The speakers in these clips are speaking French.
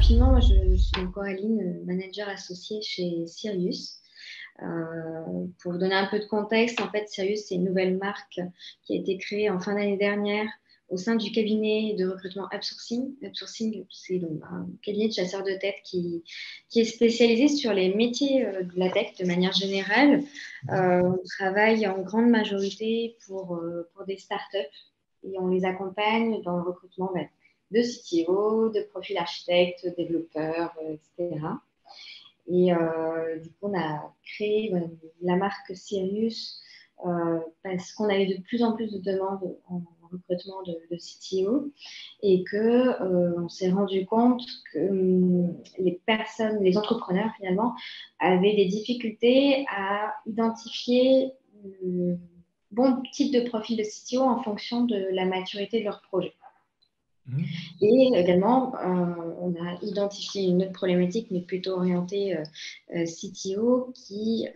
rapidement, moi, je suis Coraline, manager associée chez Sirius. Pour vous donner un peu de contexte, en fait, Sirius, c'est une nouvelle marque qui a été créée en fin d'année dernière au sein du cabinet de recrutement Upsourcing. Upsourcing, c'est donc un cabinet de chasseurs de tête qui est spécialisé sur les métiers de la tech de manière générale. On travaille en grande majorité pour des startups et on les accompagne dans le recrutement de CTO, de profils architectes, développeurs, etc. Et du coup, on a créé la marque Sirius parce qu'on avait de plus en plus de demandes en recrutement de CTO et on s'est rendu compte que les entrepreneurs finalement, avaient des difficultés à identifier le bon type de profil de CTO en fonction de la maturité de leur projet. Et également, on a identifié une autre problématique, mais plutôt orientée CTO, qui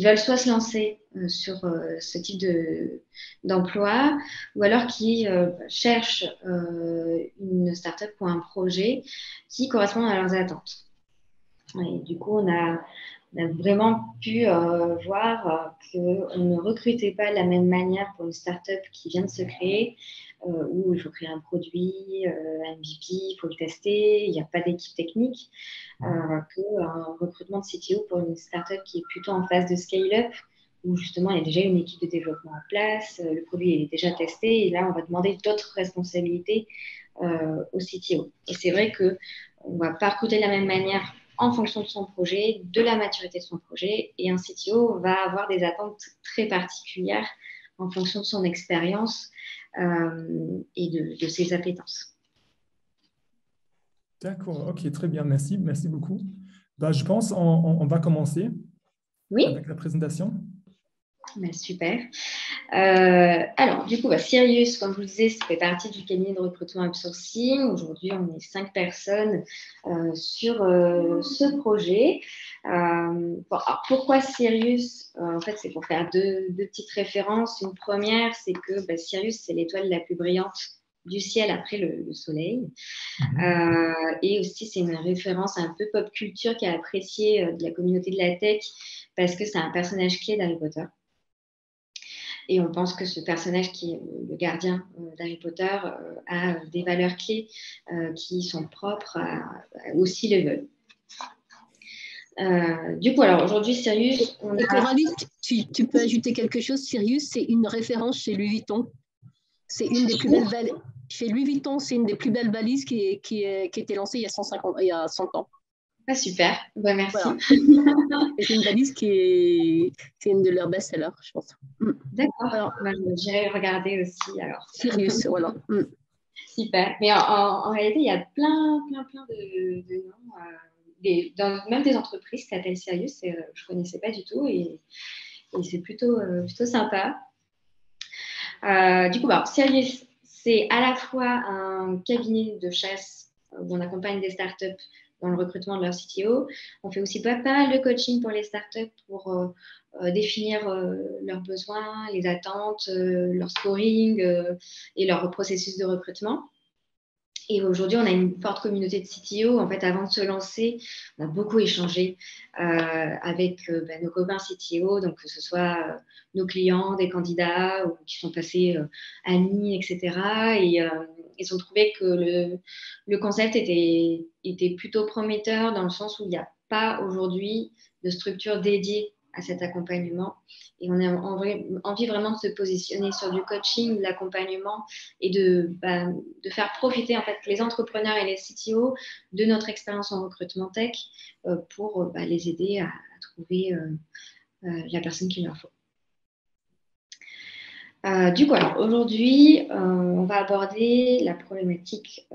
veulent soit se lancer sur ce type d'emploi, ou alors qui cherchent une startup ou un projet qui correspond à leurs attentes. Et du coup, on a vraiment pu voir qu'on ne recrutait pas de la même manière pour une startup qui vient de se créer, où il faut créer un produit, un MVP, il faut le tester, il n'y a pas d'équipe technique, qu'un recrutement de CTO pour une startup qui est plutôt en phase de scale-up, où justement il y a déjà une équipe de développement en place, le produit est déjà testé, et là on va demander d'autres responsabilités au CTO. Et c'est vrai qu'on ne va pas recruter de la même manière en fonction de son projet, de la maturité de son projet, et un CTO va avoir des attentes très particulières en fonction de son expérience et de ses appétences. D'accord, ok, très bien, merci beaucoup. Je pense on va commencer avec la présentation. Super. Alors, du coup, Sirius, comme je vous le disais, ça fait partie du cabinet de recrutement Upsourcing. Aujourd'hui, on est 5 personnes sur ce projet. Alors, pourquoi Sirius? En fait, c'est pour faire deux petites références. Une première, c'est que Sirius, c'est l'étoile la plus brillante du ciel après le soleil. Et aussi, c'est une référence un peu pop culture qui est appréciée de la communauté de la tech parce que c'est un personnage clé d'Harry Potter. Et on pense que ce personnage qui est le gardien d'Harry Potter a des valeurs clés qui sont propres au C-level. Du coup, alors aujourd'hui, Sirius... Coralie, tu peux ajouter quelque chose? Sirius, c'est une référence chez Louis Vuitton. C'est une des plus belles valises. Chez Louis Vuitton, c'est une des plus belles valises qui a été lancée il y a 100 ans. Ah, super, merci. Voilà. C'est une valise c'est une de leurs best-sellers, je pense. D'accord, j'irai regarder aussi alors. Sirius, voilà. Super, mais en réalité, il y a plein de noms, même des entreprises qui s'appellent Sirius, je ne connaissais pas du tout et c'est plutôt sympa. Du coup, Sirius, c'est à la fois un cabinet de chasse où on accompagne des startups dans le recrutement de leur CTO. On fait aussi pas mal de coaching pour les startups pour définir leurs besoins, les attentes, leur scoring et leur processus de recrutement. Et aujourd'hui, on a une forte communauté de CTO. En fait, avant de se lancer, on a beaucoup échangé avec nos copains CTO, donc que ce soit nos clients, des candidats qui sont passés amis, etc. Et ils ont trouvé que le concept était plutôt prometteur dans le sens où il n'y a pas aujourd'hui de structure dédiée à cet accompagnement. Et on a envie vraiment de se positionner sur du coaching, de l'accompagnement et de faire profiter en fait les entrepreneurs et les CTO de notre expérience en recrutement tech pour les aider à trouver la personne qu'il leur faut. Du coup, aujourd'hui, on va aborder la problématique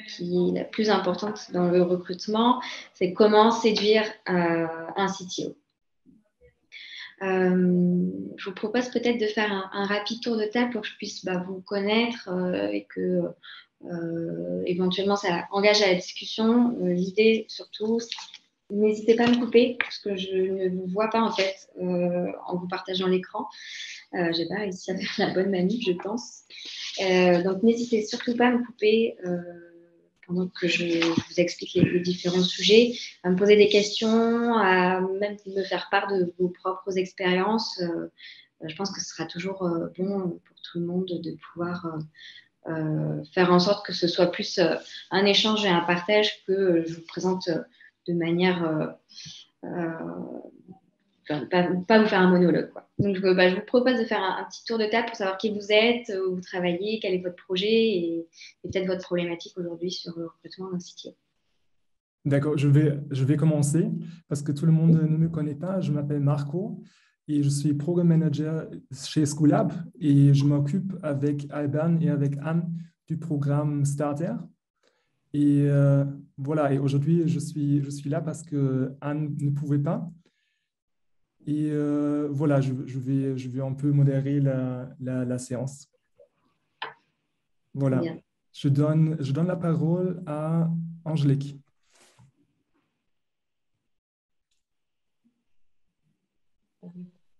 qui est la plus importante dans le recrutement, c'est comment séduire un CTO. Je vous propose peut-être de faire un rapide tour de table pour que je puisse vous connaître et que éventuellement ça engage à la discussion. L'idée surtout, n'hésitez pas à me couper parce que je ne vous vois pas en fait en vous partageant l'écran. J'ai pas réussi à faire la bonne manip, je pense. Donc n'hésitez surtout pas à me couper pendant que je vous explique les différents sujets, à me poser des questions, à même me faire part de vos propres expériences. Je pense que ce sera toujours bon pour tout le monde de pouvoir faire en sorte que ce soit plus un échange et un partage que je vous présente de manière pas vous faire un monologue, quoi. Donc, je vous propose de faire un petit tour de table pour savoir qui vous êtes, où vous travaillez, quel est votre projet et peut-être votre problématique aujourd'hui sur le recrutement d'un CTO. D'accord, je vais commencer parce que tout le monde ne me connaît pas. Je m'appelle Marco et je suis Program Manager chez Schoolab et je m'occupe avec Alban et avec Anne du programme Starter. Et voilà, et aujourd'hui, je suis là parce que Anne ne pouvait pas. Et voilà, je vais un peu modérer la séance. Voilà, Bien. je donne la parole à Angélique.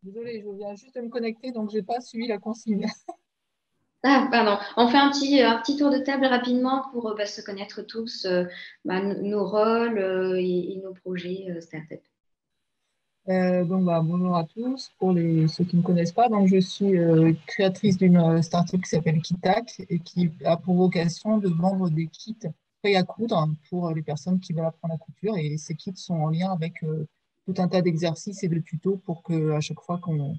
Désolée, je viens juste de me connecter, donc je n'ai pas suivi la consigne. Ah, pardon. On fait un petit tour de table rapidement pour se connaître tous, nos rôles et nos projets startup. Bonjour à tous. Pour ceux qui ne me connaissent pas, donc, je suis créatrice d'une startup qui s'appelle Kitac et qui a pour vocation de vendre des kits prêts à coudre pour les personnes qui veulent apprendre la couture. Et ces kits sont en lien avec tout un tas d'exercices et de tutos pour qu'à chaque fois qu'on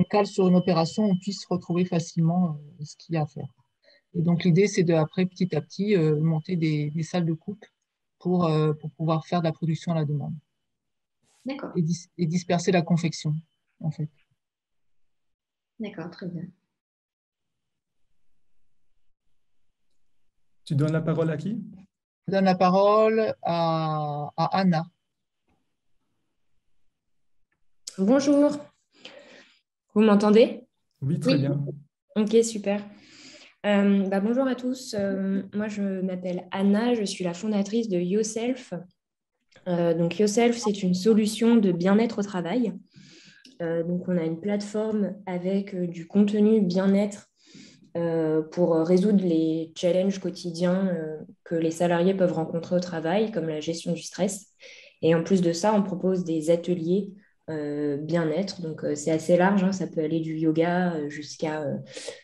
cale sur une opération, on puisse retrouver facilement ce qu'il y a à faire. Et donc, l'idée, c'est de, après, petit à petit, monter des salles de coupe pour pouvoir faire de la production à la demande. D'accord. Et disperser la confection, en fait. D'accord, très bien. Tu donnes la parole à qui? Je donne la parole à Anna. Bonjour, vous m'entendez? Oui, très bien. Ok, super. Bonjour à tous, moi je m'appelle Anna, je suis la fondatrice de Yourself. Donc Yourself, c'est une solution de bien-être au travail. Donc on a une plateforme avec du contenu bien-être pour résoudre les challenges quotidiens que les salariés peuvent rencontrer au travail, comme la gestion du stress. Et en plus de ça, on propose des ateliers bien-être. Donc, c'est assez large, hein. Ça peut aller du yoga jusqu'à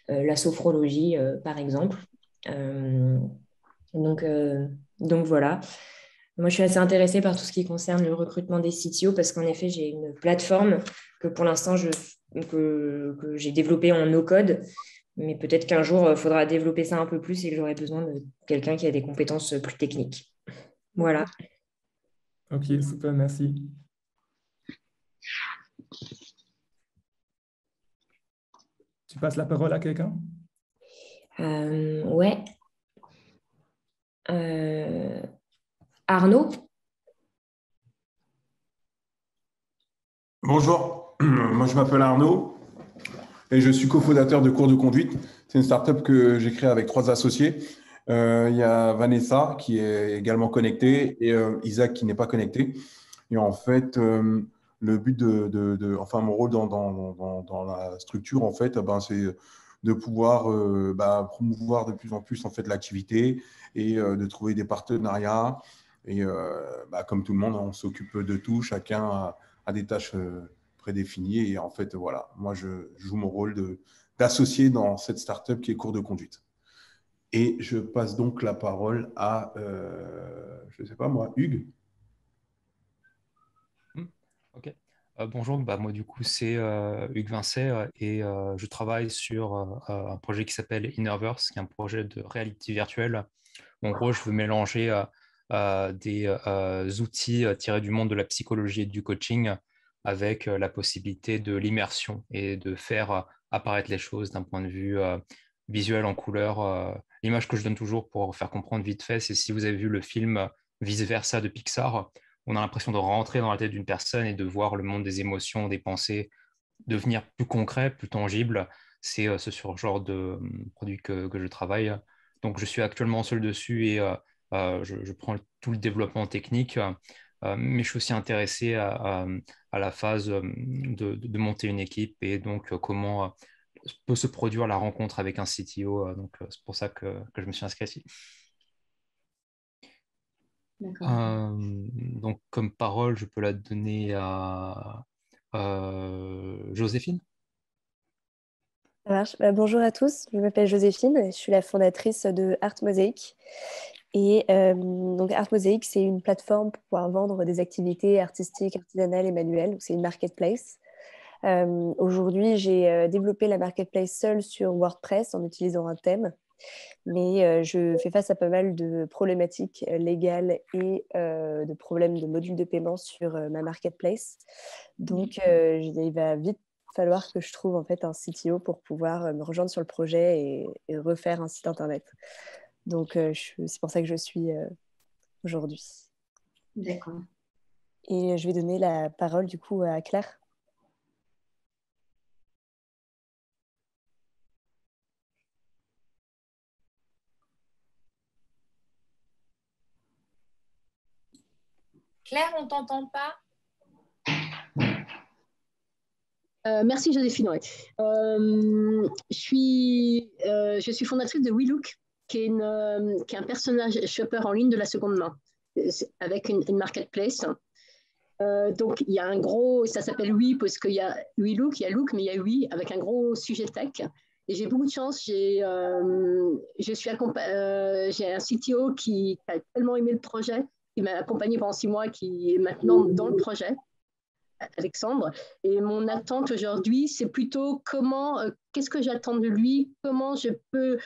la sophrologie, par exemple. Euh, donc, euh, donc, voilà. Moi, je suis assez intéressée par tout ce qui concerne le recrutement des CTO parce qu'en effet, j'ai une plateforme que pour l'instant, que j'ai développée en no-code. Mais peut-être qu'un jour, il faudra développer ça un peu plus et que j'aurai besoin de quelqu'un qui a des compétences plus techniques. Voilà. Ok, super, merci. Tu passes la parole à quelqu'un? Ouais. Arnaud? Bonjour, moi je m'appelle Arnaud et je suis cofondateur de Cours de Conduite. C'est une startup que j'ai créée avec 3 associés. Il y a Vanessa qui est également connectée et Isaac qui n'est pas connecté. Et en fait, le but enfin mon rôle dans la structure, en fait, c'est de pouvoir promouvoir de plus en plus en fait l'activité et de trouver des partenariats. Et comme tout le monde, on s'occupe de tout, chacun a des tâches prédéfinies. Et en fait, voilà, moi je joue mon rôle d'associé dans cette startup qui est Cours de Conduite. Et je passe donc la parole à, je ne sais pas moi, Hugues. Ok. Bonjour, moi du coup c'est Hugues Vincet et je travaille sur un projet qui s'appelle Innerverse, qui est un projet de réalité virtuelle. En gros, je veux mélanger des outils tirés du monde de la psychologie et du coaching avec la possibilité de l'immersion et de faire apparaître les choses d'un point de vue visuel en couleur. L'image que je donne toujours pour faire comprendre vite fait, c'est si vous avez vu le film Vice Versa de Pixar, on a l'impression de rentrer dans la tête d'une personne et de voir le monde des émotions, des pensées devenir plus concret, plus tangible. C'est ce sur genre de produit que je travaille. Donc, je suis actuellement seul dessus et je prends tout le développement technique, mais je suis aussi intéressé à la phase de monter une équipe et donc comment peut se produire la rencontre avec un CTO. Donc, c'est pour ça que je me suis inscrit ici. D'accord. Donc, comme parole, je peux la donner à Joséphine. Ça marche. Bonjour à tous, je m'appelle Joséphine, je suis la fondatrice de Art Mosaic. Et donc Art Mosaic, c'est une plateforme pour pouvoir vendre des activités artistiques, artisanales et manuelles. Donc, c'est une marketplace. Aujourd'hui, j'ai développé la marketplace seule sur WordPress en utilisant un thème. Mais je fais face à pas mal de problématiques légales et de problèmes de modules de paiement sur ma marketplace. Donc, il va vite falloir que je trouve en fait un CTO pour pouvoir me rejoindre sur le projet et refaire un site internet. Donc, c'est pour ça que je suis aujourd'hui. D'accord. Et je vais donner la parole du coup à Claire. Claire, on t'entend pas? Merci Joséphine. Ouais. Je suis fondatrice de WeLook, qui est un personnage shopper en ligne de la seconde main, avec une marketplace. Donc, il y a un gros, ça s'appelle We, parce qu'il y a WeLook, il y a Look, mais il y a We, avec un gros sujet tech. Et j'ai beaucoup de chance, j'ai un CTO qui a tellement aimé le projet, qui m'a accompagné pendant 6 mois, qui est maintenant dans le projet. Alexandre. Et mon attente aujourd'hui, c'est plutôt qu'est-ce que j'attends de lui, comment je peux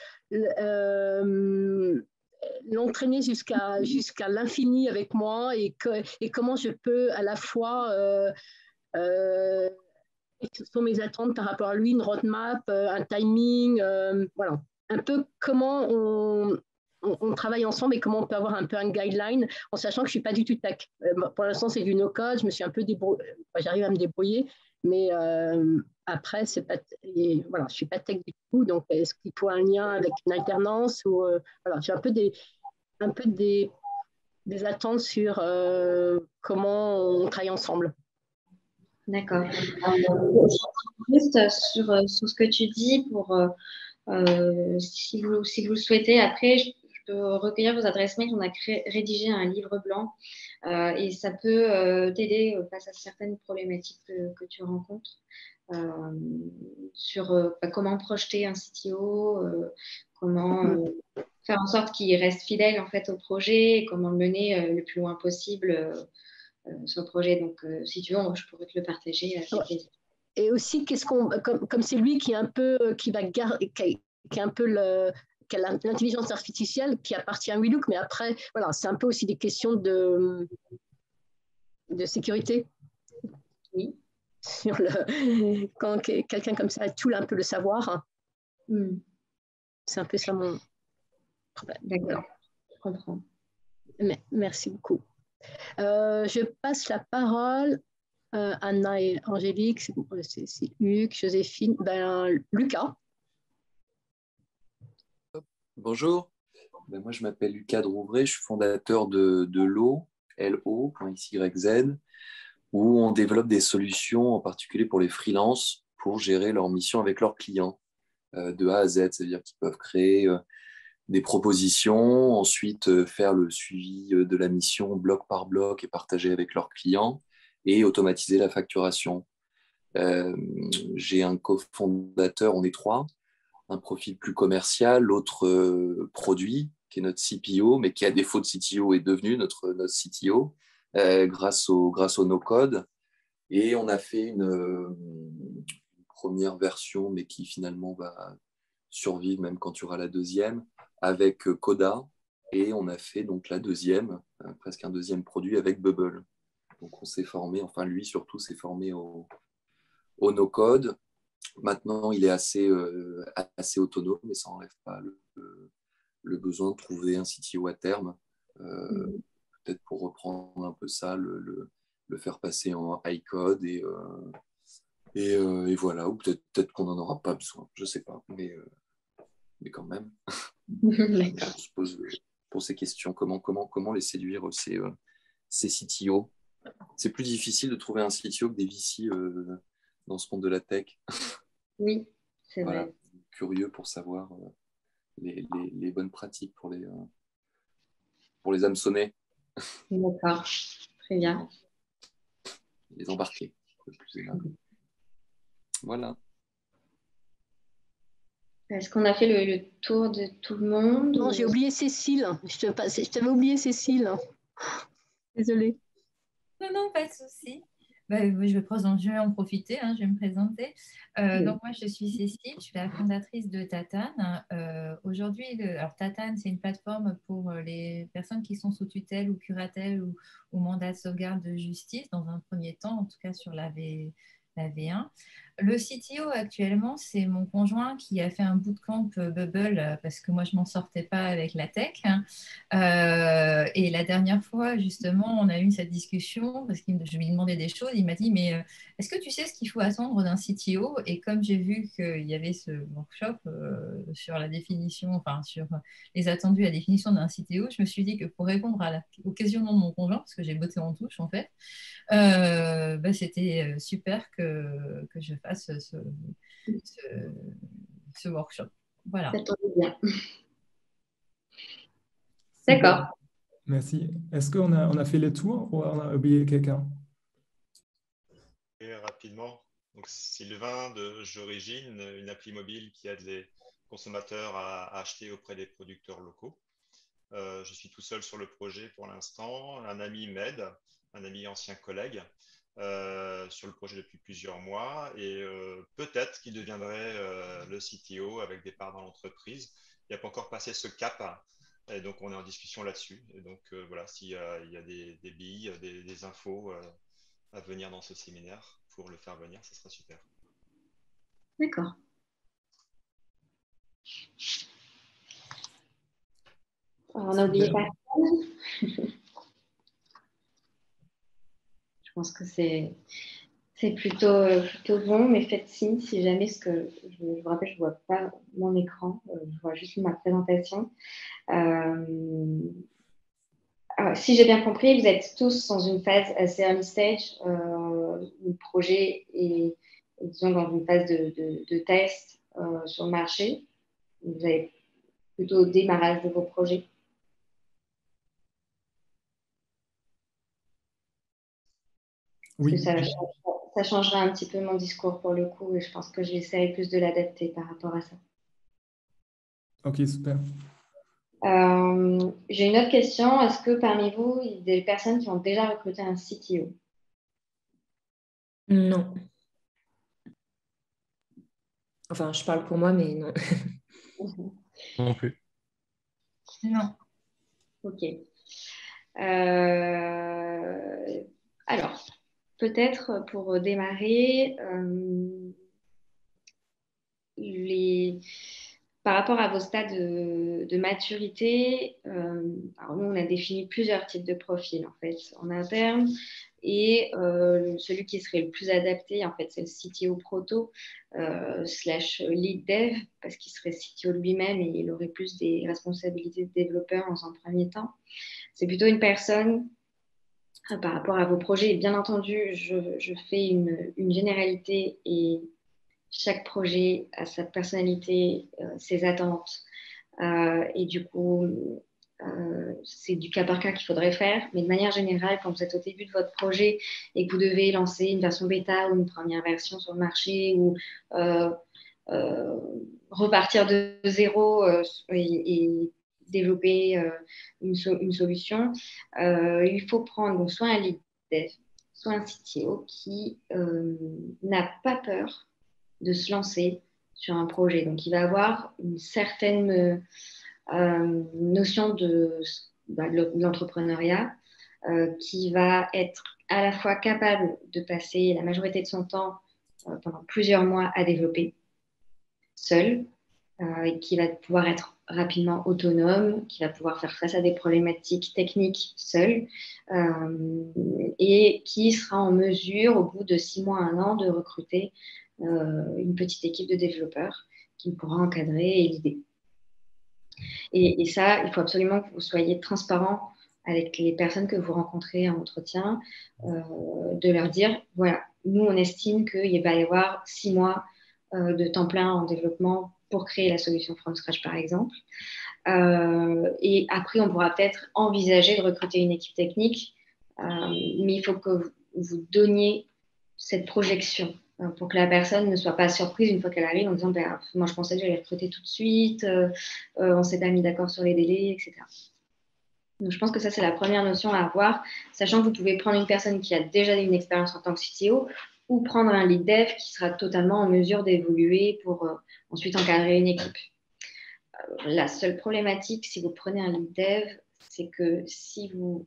l'entraîner jusqu'à l'infini avec moi et comment je peux à la fois, quelles sont mes attentes par rapport à lui, une roadmap, un timing, voilà. Un peu comment on travaille ensemble et comment on peut avoir un peu un guideline en sachant que je ne suis pas du tout tech. Pour l'instant, c'est du no-code, je me suis un peu débrouillée, j'arrive à me débrouiller, mais après, c'est pas, voilà, je ne suis pas tech du tout, donc est-ce qu'il faut un lien avec une alternance ou, voilà, j'ai un peu des attentes sur comment on travaille ensemble. D'accord. Juste sur ce que tu dis, si vous le souhaitez, après, je peux recueillir vos adresses mail. On a rédigé un livre blanc et ça peut t'aider face à certaines problématiques que tu rencontres sur comment projeter un CTO, comment faire en sorte qu'il reste fidèle en fait au projet et comment le mener le plus loin possible sur le projet. Donc, si tu veux, je pourrais te le partager avec plaisir. Et aussi, comme c'est lui qui est un peu, qui est un peu qui a l'intelligence artificielle qui appartient à WeLook, mais après, voilà, c'est un peu aussi des questions de sécurité. Oui. Quand quelqu'un comme ça a tout un peu le savoir, c'est un peu ça mon problème. D'accord, voilà. Je comprends. Merci beaucoup. Je passe la parole Anna et Angélique, c'est Hugues, Joséphine, Lucas. Bonjour, moi je m'appelle Lucas Drouvray, je suis fondateur de LO.xyz, où on développe des solutions en particulier pour les freelances pour gérer leurs missions avec leurs clients de A à Z, c'est-à-dire qu'ils peuvent créer des propositions, ensuite faire le suivi de la mission bloc par bloc et partager avec leurs clients et automatiser la facturation. J'ai un cofondateur, on est 3, un profil plus commercial, l'autre produit, qui est notre CPO, mais qui à défaut de CTO est devenu notre CTO grâce au no-code. Et on a fait une première version, mais qui finalement va survivre même quand tu auras la deuxième, avec Coda. Et on a fait donc la deuxième, presque un deuxième produit avec Bubble. Donc on s'est formé, enfin lui surtout s'est formé au no-code. Maintenant, il est assez autonome, mais ça n'enlève pas le besoin de trouver un CTO à terme. Peut-être pour reprendre un peu ça, le faire passer en iCode et voilà. Ou peut-être qu'on n'en aura pas besoin, je ne sais pas. Mais quand même, on se pose pour ces questions. Comment les séduire, ces CTO? C'est plus difficile de trouver un CTO que des VC dans ce monde de la tech. Oui, c'est voilà, vrai. curieux pour savoir les bonnes pratiques pour les hameçonner. D'accord, très bien. Les embarquer. Voilà. Est-ce qu'on a fait le tour de tout le monde? Non, j'ai oublié Cécile. Je t'avais oublié Cécile. Désolée. Non, pas de souci. Bah, je vais en profiter, hein, je vais me présenter. Donc, moi, je suis Cécile, je suis la fondatrice de Tatane. Aujourd'hui, alors Tatane, c'est une plateforme pour les personnes qui sont sous tutelle ou curatelle ou mandat de sauvegarde de justice, dans un premier temps, en tout cas sur la V1. Le CTO actuellement, c'est mon conjoint qui a fait un bootcamp Bubble parce que moi, je ne m'en sortais pas avec la tech. Et la dernière fois, justement, on a eu cette discussion parce que je lui demandais des choses. Il m'a dit, mais est-ce que tu sais ce qu'il faut attendre d'un CTO? Et comme j'ai vu qu'il y avait ce workshop sur la définition, enfin sur les attendus à la définition d'un CTO, je me suis dit que pour répondre au questionnement de mon conjoint, parce que j'ai botté en touche en fait, c'était super que je fasse ce workshop. Voilà. Ça tombe bien. D'accord. Merci. Est-ce qu'on a fait le tour ou on a oublié quelqu'un? Et rapidement, donc Sylvain de J'Origine, une appli mobile qui aide les consommateurs à acheter auprès des producteurs locaux. Je suis tout seul sur le projet pour l'instant. Un ami m'aide, un ami ancien collègue, sur le projet depuis plusieurs mois et peut-être qu'il deviendrait le CTO avec des parts dans l'entreprise. Il n'a pas encore passé ce cap et donc on est en discussion là-dessus. Et donc voilà, s'il y a des billes, des infos à venir dans ce séminaire pour le faire venir, ce sera super. D'accord. Alors, on n'a oublié personne. Je pense que c'est plutôt bon, mais faites signe si jamais, ce que je vous rappelle, je ne vois pas mon écran, je vois juste ma présentation. Si j'ai bien compris, vous êtes tous dans une phase assez early stage, où le projet est, disons, dans une phase de test sur le marché. Vous avez plutôt au démarrage de vos projets. Oui. Ça changera un petit peu mon discours pour le coup et je pense que j'essaierai plus de l'adapter par rapport à ça. Ok, super. J'ai une autre question. Est-ce que parmi vous, il y a des personnes qui ont déjà recruté un CTO? Non. Enfin, je parle pour moi, mais non. Non plus. Non. Ok. Alors, peut-être pour démarrer, par rapport à vos stades de maturité, alors nous, on a défini plusieurs types de profils en fait en interne. Et celui qui serait le plus adapté, en fait, c'est le CTO proto slash lead dev, parce qu'il serait CTO lui-même et il aurait plus des responsabilités de développeur dans un premier temps. C'est plutôt une personne par rapport à vos projets. Et bien entendu, je fais une généralité et chaque projet a sa personnalité, ses attentes. Et du coup, c'est du cas par cas qu'il faudrait faire. Mais de manière générale, quand vous êtes au début de votre projet et que vous devez lancer une version bêta ou une première version sur le marché ou repartir de zéro et développer une solution, il faut prendre donc, soit un lead dev, soit un CTO qui n'a pas peur de se lancer sur un projet. Donc, il va avoir une certaine notion de l'entrepreneuriat qui va être à la fois capable de passer la majorité de son temps pendant plusieurs mois à développer seul et qui va pouvoir être rapidement autonome, qui va pouvoir faire face à des problématiques techniques seul et qui sera en mesure, au bout de 6 mois, 1 an, de recruter une petite équipe de développeurs qui pourra encadrer et guider. Et ça, il faut absolument que vous soyez transparent avec les personnes que vous rencontrez en entretien, de leur dire, voilà, nous, on estime qu'il va y avoir 6 mois de temps plein en développement pour créer la solution from scratch, par exemple. Et après, on pourra peut-être envisager de recruter une équipe technique, mais il faut que vous donniez cette projection pour que la personne ne soit pas surprise une fois qu'elle arrive en disant ben, moi je pensais que j'allais recruter tout de suite, on s'est pas mis d'accord sur les délais, etc. Donc je pense que ça c'est la première notion à avoir, sachant que vous pouvez prendre une personne qui a déjà une expérience en tant que CTO ou prendre un lead dev qui sera totalement en mesure d'évoluer pour ensuite encadrer une équipe. La seule problématique si vous prenez un lead dev, c'est que si vous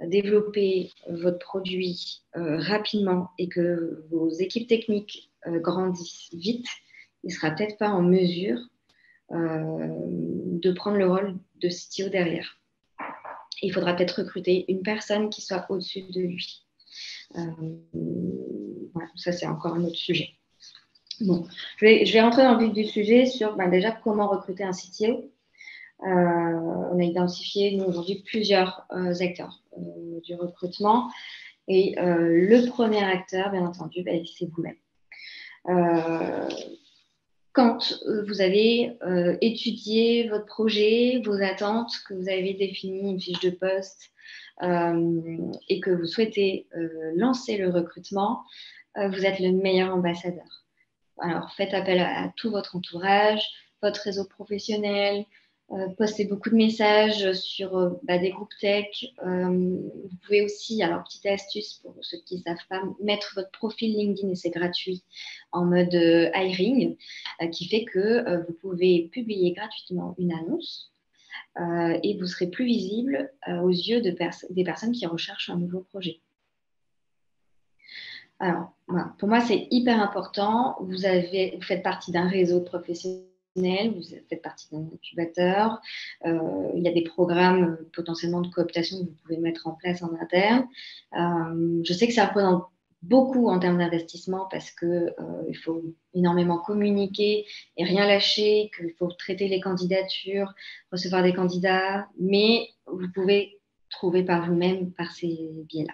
développer votre produit rapidement et que vos équipes techniques grandissent vite, il ne sera peut-être pas en mesure de prendre le rôle de CTO derrière. Il faudra peut-être recruter une personne qui soit au-dessus de lui. Voilà, ça, c'est encore un autre sujet. Bon, je vais rentrer dans le vif du sujet sur déjà comment recruter un CTO. On a identifié, nous, aujourd'hui, plusieurs acteurs du recrutement. Et le premier acteur, bien entendu, c'est vous-même. Quand vous avez étudié votre projet, vos attentes, que vous avez défini une fiche de poste et que vous souhaitez lancer le recrutement, vous êtes le meilleur ambassadeur. Alors, faites appel à tout votre entourage, votre réseau professionnel, postez beaucoup de messages sur des groupes tech. Vous pouvez aussi, alors petite astuce pour ceux qui ne savent pas, mettre votre profil LinkedIn, et c'est gratuit, en mode hiring, qui fait que vous pouvez publier gratuitement une annonce et vous serez plus visible aux yeux des personnes qui recherchent un nouveau projet. Alors, voilà, pour moi, c'est hyper important. Vous faites partie d'un réseau professionnel, vous faites partie d'un incubateur. Il y a des programmes potentiellement de cooptation que vous pouvez mettre en place en interne. Je sais que ça représente beaucoup en termes d'investissement parce qu'il faut énormément communiquer et rien lâcher, qu'il faut traiter les candidatures, recevoir des candidats, mais vous pouvez trouver par vous-même par ces biais-là.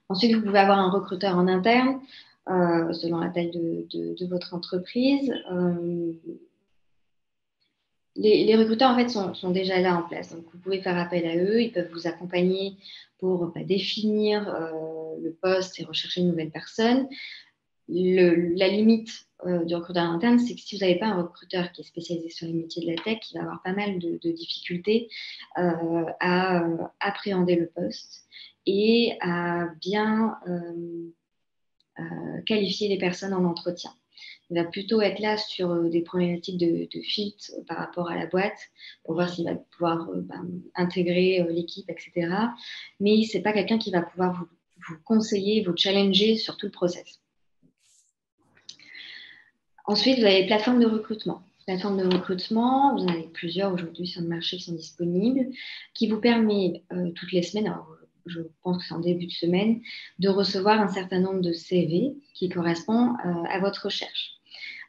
Ensuite, vous pouvez avoir un recruteur en interne, selon la taille de votre entreprise. Les recruteurs, en fait, sont déjà là en place. Donc, vous pouvez faire appel à eux. Ils peuvent vous accompagner pour définir le poste et rechercher une nouvelle personne. La limite du recruteur interne, c'est que si vous n'avez pas un recruteur qui est spécialisé sur les métiers de la tech, il va avoir pas mal de difficultés à appréhender le poste et à bien qualifier les personnes en entretien. Il va plutôt être là sur des problématiques de fit par rapport à la boîte pour voir s'il va pouvoir intégrer l'équipe, etc. Mais ce n'est pas quelqu'un qui va pouvoir vous conseiller, vous challenger sur tout le process. Ensuite, vous avez les plateformes de recrutement. Plateformes de recrutement, vous en avez plusieurs aujourd'hui sur le marché qui sont disponibles, qui vous permet toutes les semaines, alors je pense que c'est en début de semaine, de recevoir un certain nombre de CV qui correspond à votre recherche.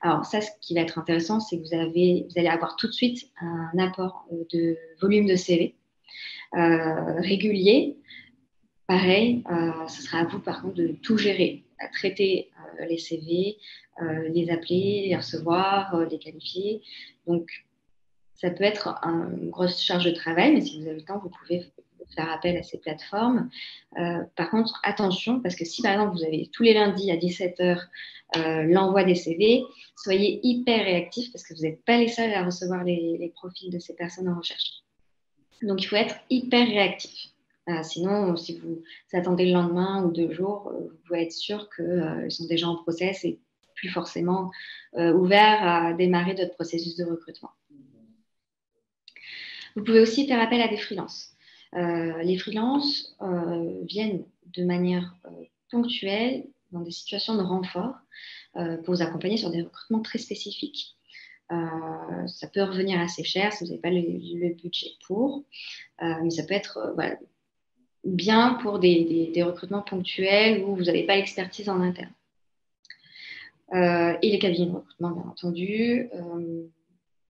Alors ça, ce qui va être intéressant, c'est que vous allez avoir tout de suite un apport de volume de CV régulier. Pareil, ce sera à vous par contre de tout gérer, à traiter les CV, les appeler, les recevoir, les qualifier. Donc, ça peut être une grosse charge de travail, mais si vous avez le temps, vous pouvez faire appel à ces plateformes. Par contre, attention, parce que si par exemple vous avez tous les lundis à 17h l'envoi des CV, soyez hyper réactifs parce que vous n'êtes pas les seuls à recevoir les profils de ces personnes en recherche. Donc, il faut être hyper réactif. Sinon, si vous attendez le lendemain ou 2 jours, vous pouvez être sûr qu'ils sont déjà en process et plus forcément ouverts à démarrer votre processus de recrutement. Vous pouvez aussi faire appel à des freelances. Les freelances viennent de manière ponctuelle dans des situations de renfort pour vous accompagner sur des recrutements très spécifiques. Ça peut revenir assez cher si vous n'avez pas le budget pour, mais ça peut être bien pour des recrutements ponctuels où vous n'avez pas l'expertise en interne. Et les cabinets de recrutement, bien entendu.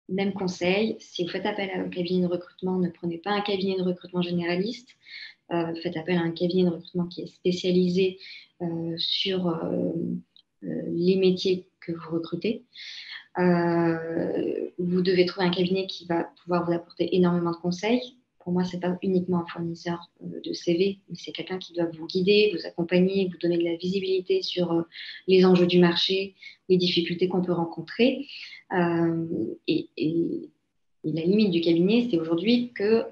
Même conseil, si vous faites appel à un cabinet de recrutement, ne prenez pas un cabinet de recrutement généraliste. Faites appel à un cabinet de recrutement qui est spécialisé sur les métiers que vous recrutez. Vous devez trouver un cabinet qui va pouvoir vous apporter énormément de conseils. Pour moi, ce n'est pas uniquement un fournisseur de CV, mais c'est quelqu'un qui doit vous guider, vous accompagner, vous donner de la visibilité sur les enjeux du marché, les difficultés qu'on peut rencontrer. Et la limite du cabinet, c'est aujourd'hui qu'il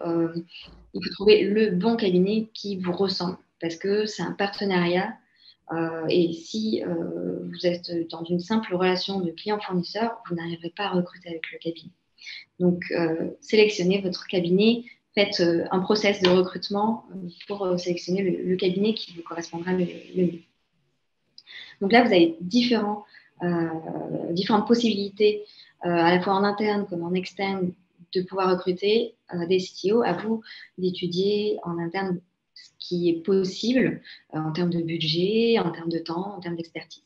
faut trouver le bon cabinet qui vous ressemble, parce que c'est un partenariat. Et si vous êtes dans une simple relation de client-fournisseur, vous n'arriverez pas à recruter avec le cabinet. Donc, sélectionnez votre cabinet, faites un process de recrutement pour sélectionner le cabinet qui vous correspondra le mieux. Donc là, vous avez différentes possibilités, à la fois en interne comme en externe, de pouvoir recruter des CTO. À vous d'étudier en interne ce qui est possible en termes de budget, en termes de temps, en termes d'expertise.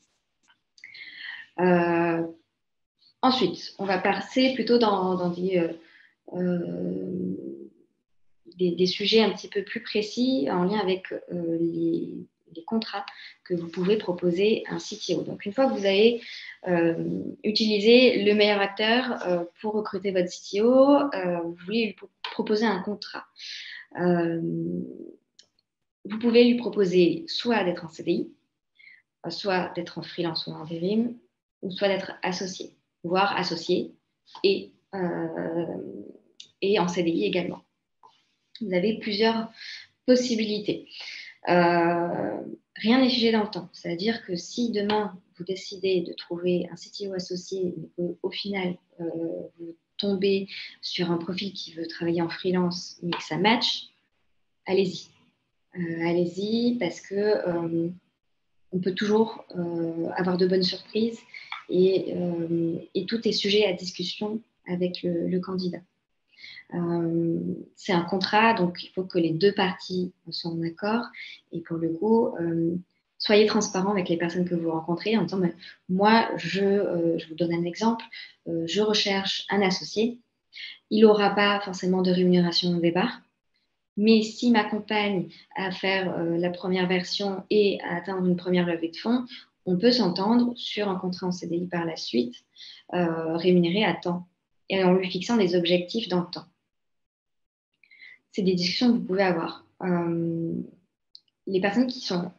Ensuite, on va passer plutôt dans des sujets un petit peu plus précis en lien avec les contrats que vous pouvez proposer à un CTO. Donc, une fois que vous avez utilisé le meilleur acteur pour recruter votre CTO, vous voulez lui proposer un contrat. Vous pouvez lui proposer soit d'être en CDI, soit d'être en freelance ou en intérim, ou soit d'être associé, voire associé et en CDI également. Vous avez plusieurs possibilités. Rien n'est figé dans le temps. C'est-à-dire que si demain, vous décidez de trouver un CTO associé, mais qu'au final, vous tombez sur un profil qui veut travailler en freelance, mais que ça match, allez-y. Allez-y, parce que on peut toujours avoir de bonnes surprises et tout est sujet à discussion avec le candidat. C'est un contrat, donc il faut que les deux parties soient en accord. Et pour le coup, soyez transparent avec les personnes que vous rencontrez en disant moi, je vous donne un exemple, je recherche un associé. Il n'aura pas forcément de rémunération au départ, mais s'il m'accompagne à faire la première version et à atteindre une première levée de fonds, on peut s'entendre sur un contrat en CDI par la suite, rémunéré à temps, et en lui fixant des objectifs dans le temps. C'est des discussions que vous pouvez avoir. Les personnes qui sont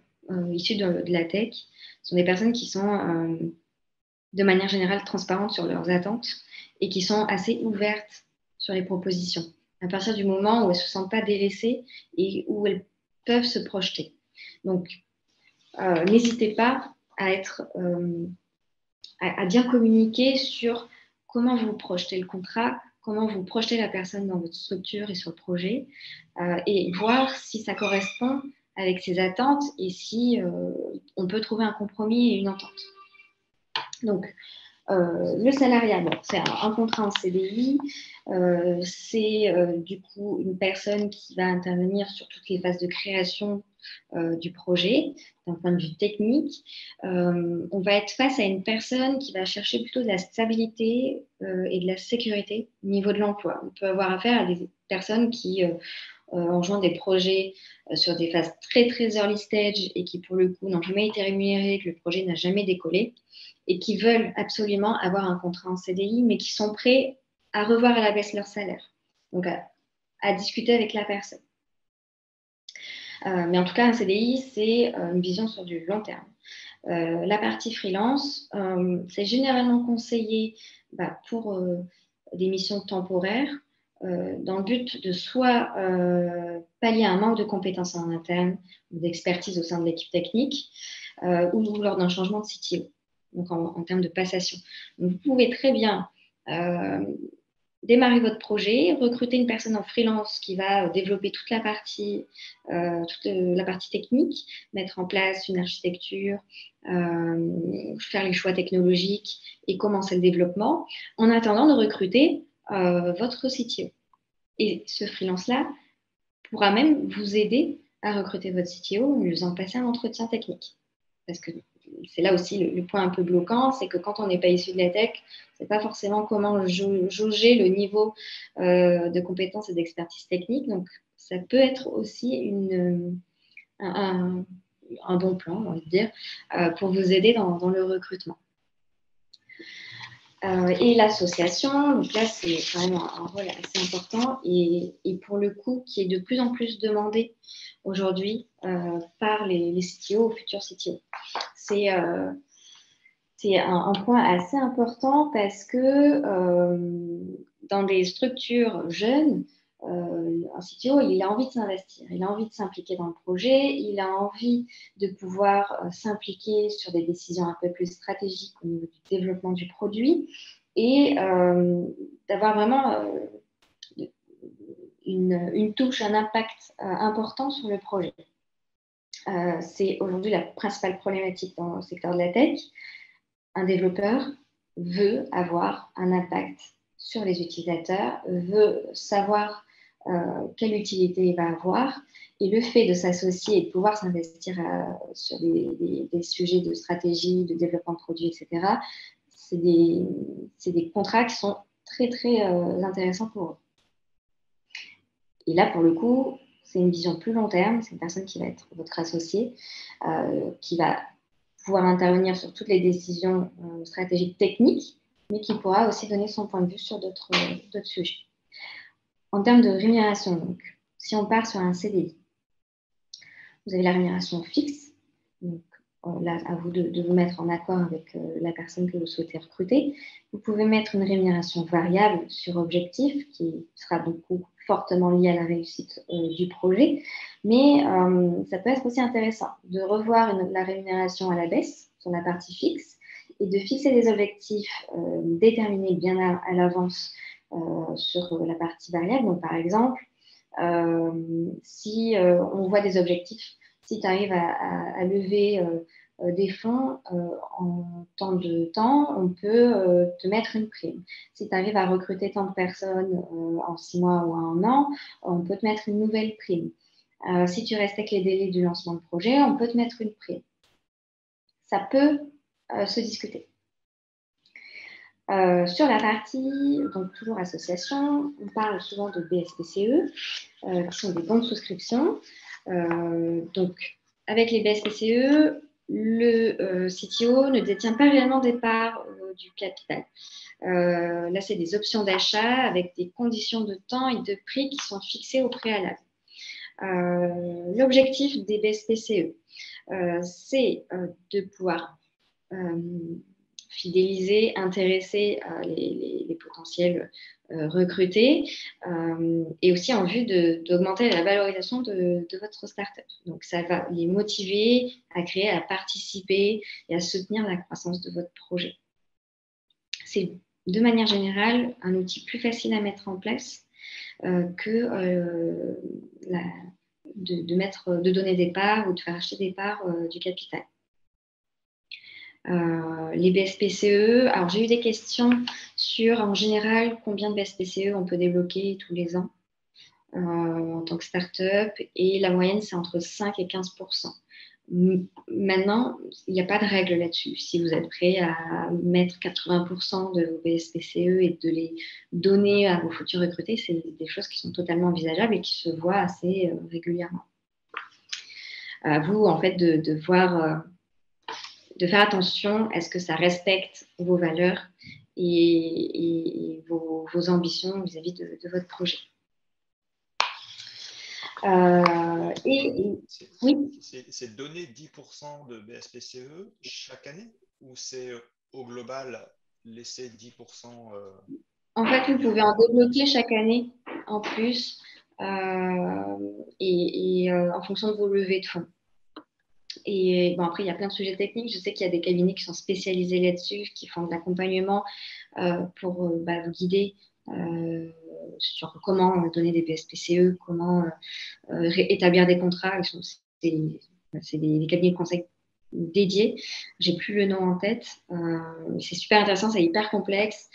issues de la tech sont des personnes qui sont de manière générale transparentes sur leurs attentes et qui sont assez ouvertes sur les propositions, à partir du moment où elles ne se sentent pas délaissées et où elles peuvent se projeter. Donc, n'hésitez pas à bien communiquer sur comment vous projetez le contrat, comment vous projetez la personne dans votre structure et sur le projet, et voir si ça correspond avec ses attentes et si on peut trouver un compromis et une entente. Donc, le salariat, c'est un contrat en CDI, c'est du coup une personne qui va intervenir sur toutes les phases de création du projet, d'un point de vue technique. On va être face à une personne qui va chercher plutôt de la stabilité et de la sécurité au niveau de l'emploi. On peut avoir affaire à des personnes qui ont joint des projets sur des phases très, très early stage et qui, pour le coup, n'ont jamais été rémunérés, que le projet n'a jamais décollé et qui veulent absolument avoir un contrat en CDI, mais qui sont prêts à revoir à la baisse leur salaire. Donc, à discuter avec la personne. Mais en tout cas, un CDI, c'est une vision sur du long terme. La partie freelance, c'est généralement conseillé pour des missions temporaires, dans le but de soit pallier un manque de compétences en interne ou d'expertise au sein de l'équipe technique, ou lors d'un changement de CTO, donc en termes de passation. Donc, vous pouvez très bien démarrer votre projet, recruter une personne en freelance qui va développer toute la partie technique, mettre en place une architecture, faire les choix technologiques et commencer le développement, en attendant de recruter votre CTO. Et ce freelance-là pourra même vous aider à recruter votre CTO en lui faisant passer un entretien technique. Parce que c'est là aussi le point un peu bloquant, c'est que quand on n'est pas issu de la tech, c'est pas forcément comment jauger le niveau de compétences et d'expertise technique. Donc, ça peut être aussi un bon plan, on va dire, pour vous aider dans le recrutement. Et l'association, donc là, c'est quand même un rôle assez important et pour le coup, qui est de plus en plus demandé aujourd'hui par les CTO ou futurs CTO. C'est un point assez important parce que dans des structures jeunes, un CTO, il a envie de s'investir, il a envie de s'impliquer dans le projet, il a envie de pouvoir s'impliquer sur des décisions un peu plus stratégiques au niveau du développement du produit et d'avoir vraiment une touche, un impact important sur le projet. C'est aujourd'hui la principale problématique dans le secteur de la tech. Un développeur veut avoir un impact sur les utilisateurs, veut savoir quelle utilité il va avoir. Et le fait de s'associer et de pouvoir s'investir sur des sujets de stratégie, de développement de produits, etc., c'est des contrats qui sont très, très intéressants pour eux. Et là, pour le coup, c'est une vision plus long terme. C'est une personne qui va être votre associé, qui va pouvoir intervenir sur toutes les décisions stratégiques techniques, mais qui pourra aussi donner son point de vue sur d'autres sujets. En termes de rémunération, donc, si on part sur un CDI, vous avez la rémunération fixe. Donc, là, à vous de vous mettre en accord avec la personne que vous souhaitez recruter. Vous pouvez mettre une rémunération variable sur objectif, qui sera donc fortement liée à la réussite du projet. Mais ça peut être aussi intéressant de revoir la rémunération à la baisse sur la partie fixe et de fixer des objectifs déterminés bien à l'avance sur la partie variable. Donc, par exemple, si on voit des objectifs, si tu arrives à lever des fonds en tant de temps, on peut te mettre une prime. Si tu arrives à recruter tant de personnes en 6 mois ou en 1 an, on peut te mettre une nouvelle prime. Si tu respectes les délais du lancement de projet, on peut te mettre une prime. Ça peut se discuter. Sur la partie, donc toujours association, on parle souvent de BSPCE, qui sont des bons de souscription. Donc, avec les BSPCE, le CTO ne détient pas réellement des parts du capital. Là, c'est des options d'achat avec des conditions de temps et de prix qui sont fixées au préalable. L'objectif des BSPCE, c'est de pouvoir fidéliser, intéresser les potentiels recrutés et aussi en vue d'augmenter la valorisation de votre startup. Donc, ça va les motiver à créer, à participer et à soutenir la croissance de votre projet. C'est de manière générale un outil plus facile à mettre en place que de donner des parts ou de faire acheter des parts du capital. Les BSPCE, alors j'ai eu des questions sur en général combien de BSPCE on peut débloquer tous les ans en tant que start-up et la moyenne c'est entre 5 et 15%. Maintenant, il n'y a pas de règle là-dessus. Si vous êtes prêt à mettre 80% de vos BSPCE et de les donner à vos futurs recrutés, c'est des choses qui sont totalement envisageables et qui se voient assez régulièrement. À vous, en fait, de voir, de faire attention à ce que ça respecte vos valeurs et vos ambitions vis-à-vis de votre projet. Oui. C'est donner 10% de BSPCE chaque année ou c'est au global laisser 10% En fait, vous pouvez en débloquer chaque année en plus en fonction de vos levées de fonds. Et bon, après, il y a plein de sujets techniques. Je sais qu'il y a des cabinets qui sont spécialisés là-dessus, qui font de l'accompagnement pour vous guider sur comment donner des BSPCE, comment établir des contrats. C'est des cabinets de conseil dédiés. J'ai plus le nom en tête. C'est super intéressant, c'est hyper complexe.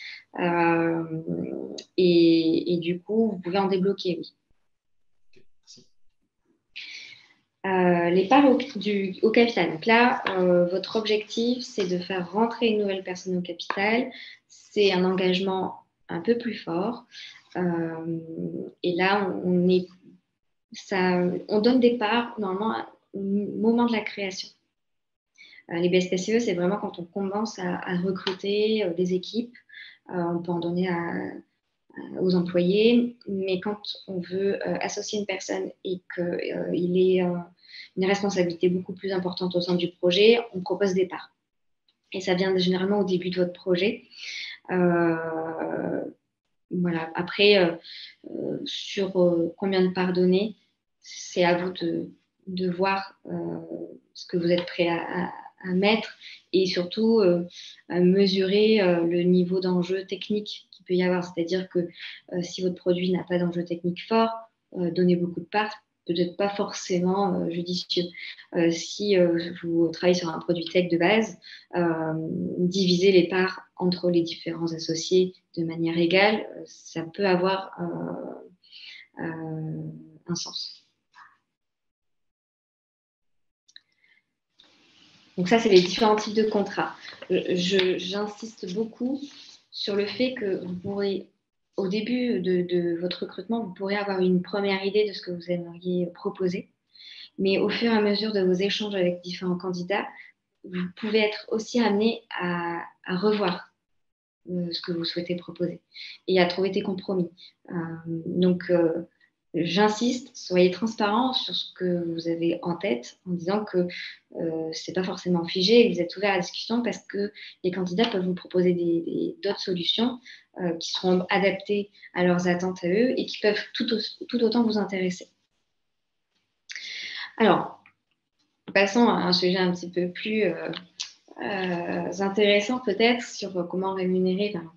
Et du coup, vous pouvez en débloquer, oui. Les parts au capital. Donc là, votre objectif, c'est de faire rentrer une nouvelle personne au capital. C'est un engagement un peu plus fort. Et là, on donne des parts normalement au moment de la création. Les BSPCE, c'est vraiment quand on commence à recruter des équipes. On peut en donner aux employés, mais quand on veut associer une personne et qu'il ait une responsabilité beaucoup plus importante au sein du projet, on propose des parts. Et ça vient généralement au début de votre projet. Voilà. Après, sur combien de parts donner, c'est à vous de voir ce que vous êtes prêt à mettre et surtout à mesurer le niveau d'enjeu technique qu'il peut y avoir. C'est-à-dire que si votre produit n'a pas d'enjeu technique fort, donner beaucoup de parts, peut-être pas forcément judicieux. Si vous travaillez sur un produit tech de base, diviser les parts entre les différents associés de manière égale, ça peut avoir un sens. Donc ça, c'est les différents types de contrats. J'insiste beaucoup sur le fait que vous pourrez, au début de votre recrutement, vous pourrez avoir une première idée de ce que vous aimeriez proposer. Mais au fur et à mesure de vos échanges avec différents candidats, vous pouvez être aussi amené à revoir ce que vous souhaitez proposer et à trouver des compromis. Donc, j'insiste, soyez transparent sur ce que vous avez en tête en disant que ce n'est pas forcément figé et que vous êtes ouvert à la discussion parce que les candidats peuvent vous proposer d'autres solutions qui seront adaptées à leurs attentes à eux et qui peuvent tout autant vous intéresser. Alors, passons à un sujet un petit peu plus intéressant peut-être sur comment rémunérer un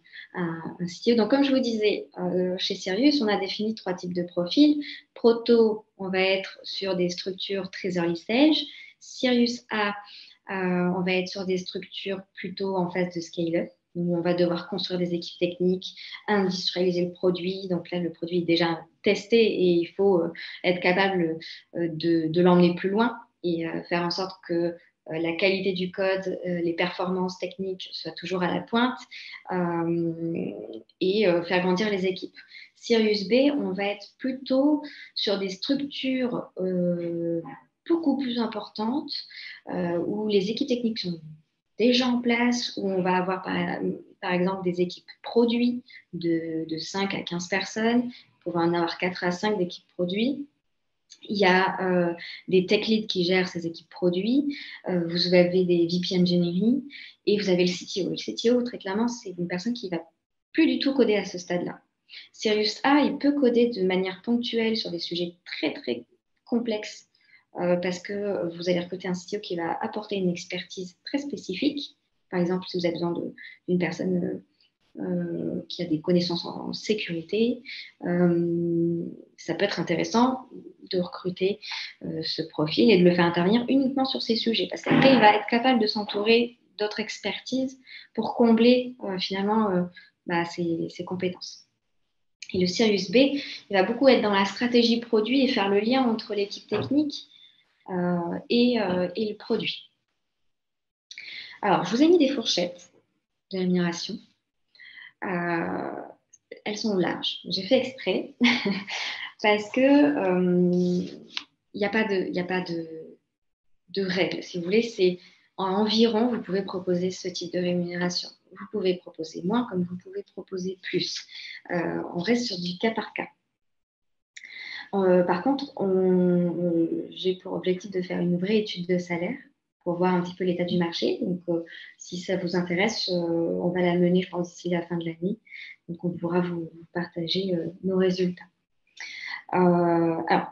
CTO. Donc, comme je vous disais, chez Sirius, on a défini 3 types de profils. Proto, on va être sur des structures très early stage. Sirius A, on va être sur des structures plutôt en phase de scale-up, où on va devoir construire des équipes techniques, industrialiser le produit. Donc là, le produit est déjà testé et il faut être capable de l'emmener plus loin et faire en sorte que la qualité du code, les performances techniques soient toujours à la pointe et faire grandir les équipes. Sirius B, on va être plutôt sur des structures beaucoup plus importantes où les équipes techniques sont déjà en place, où on va avoir par exemple des équipes produits de 5 à 15 personnes, on va en avoir 4 à 5 d'équipes produits. Il y a des tech leads qui gèrent ces équipes produits, vous avez des VP Engineering et vous avez le CTO. Le CTO, très clairement, c'est une personne qui ne va plus du tout coder à ce stade-là. Sirius A, il peut coder de manière ponctuelle sur des sujets très, très complexes parce que vous allez recruter un CTO qui va apporter une expertise très spécifique. Par exemple, si vous avez besoin d'une personne qui a des connaissances en sécurité, ça peut être intéressant de recruter ce profil et de le faire intervenir uniquement sur ces sujets parce qu'après, il va être capable de s'entourer d'autres expertises pour combler finalement ses compétences. Et le Sirius B, il va beaucoup être dans la stratégie produit et faire le lien entre l'équipe technique et le produit. Alors, je vous ai mis des fourchettes de rémunération. Elles sont larges. J'ai fait exprès parce que il n'y a pas de règles. Si vous voulez, c'est environ, vous pouvez proposer ce type de rémunération. Vous pouvez proposer moins comme vous pouvez proposer plus. On reste sur du cas par cas. Par contre, j'ai pour objectif de faire une vraie étude de salaire pour voir un petit peu l'état du marché. Donc, si ça vous intéresse, on va la mener, je pense, d'ici la fin de l'année. Donc, on pourra vous partager nos résultats. Alors,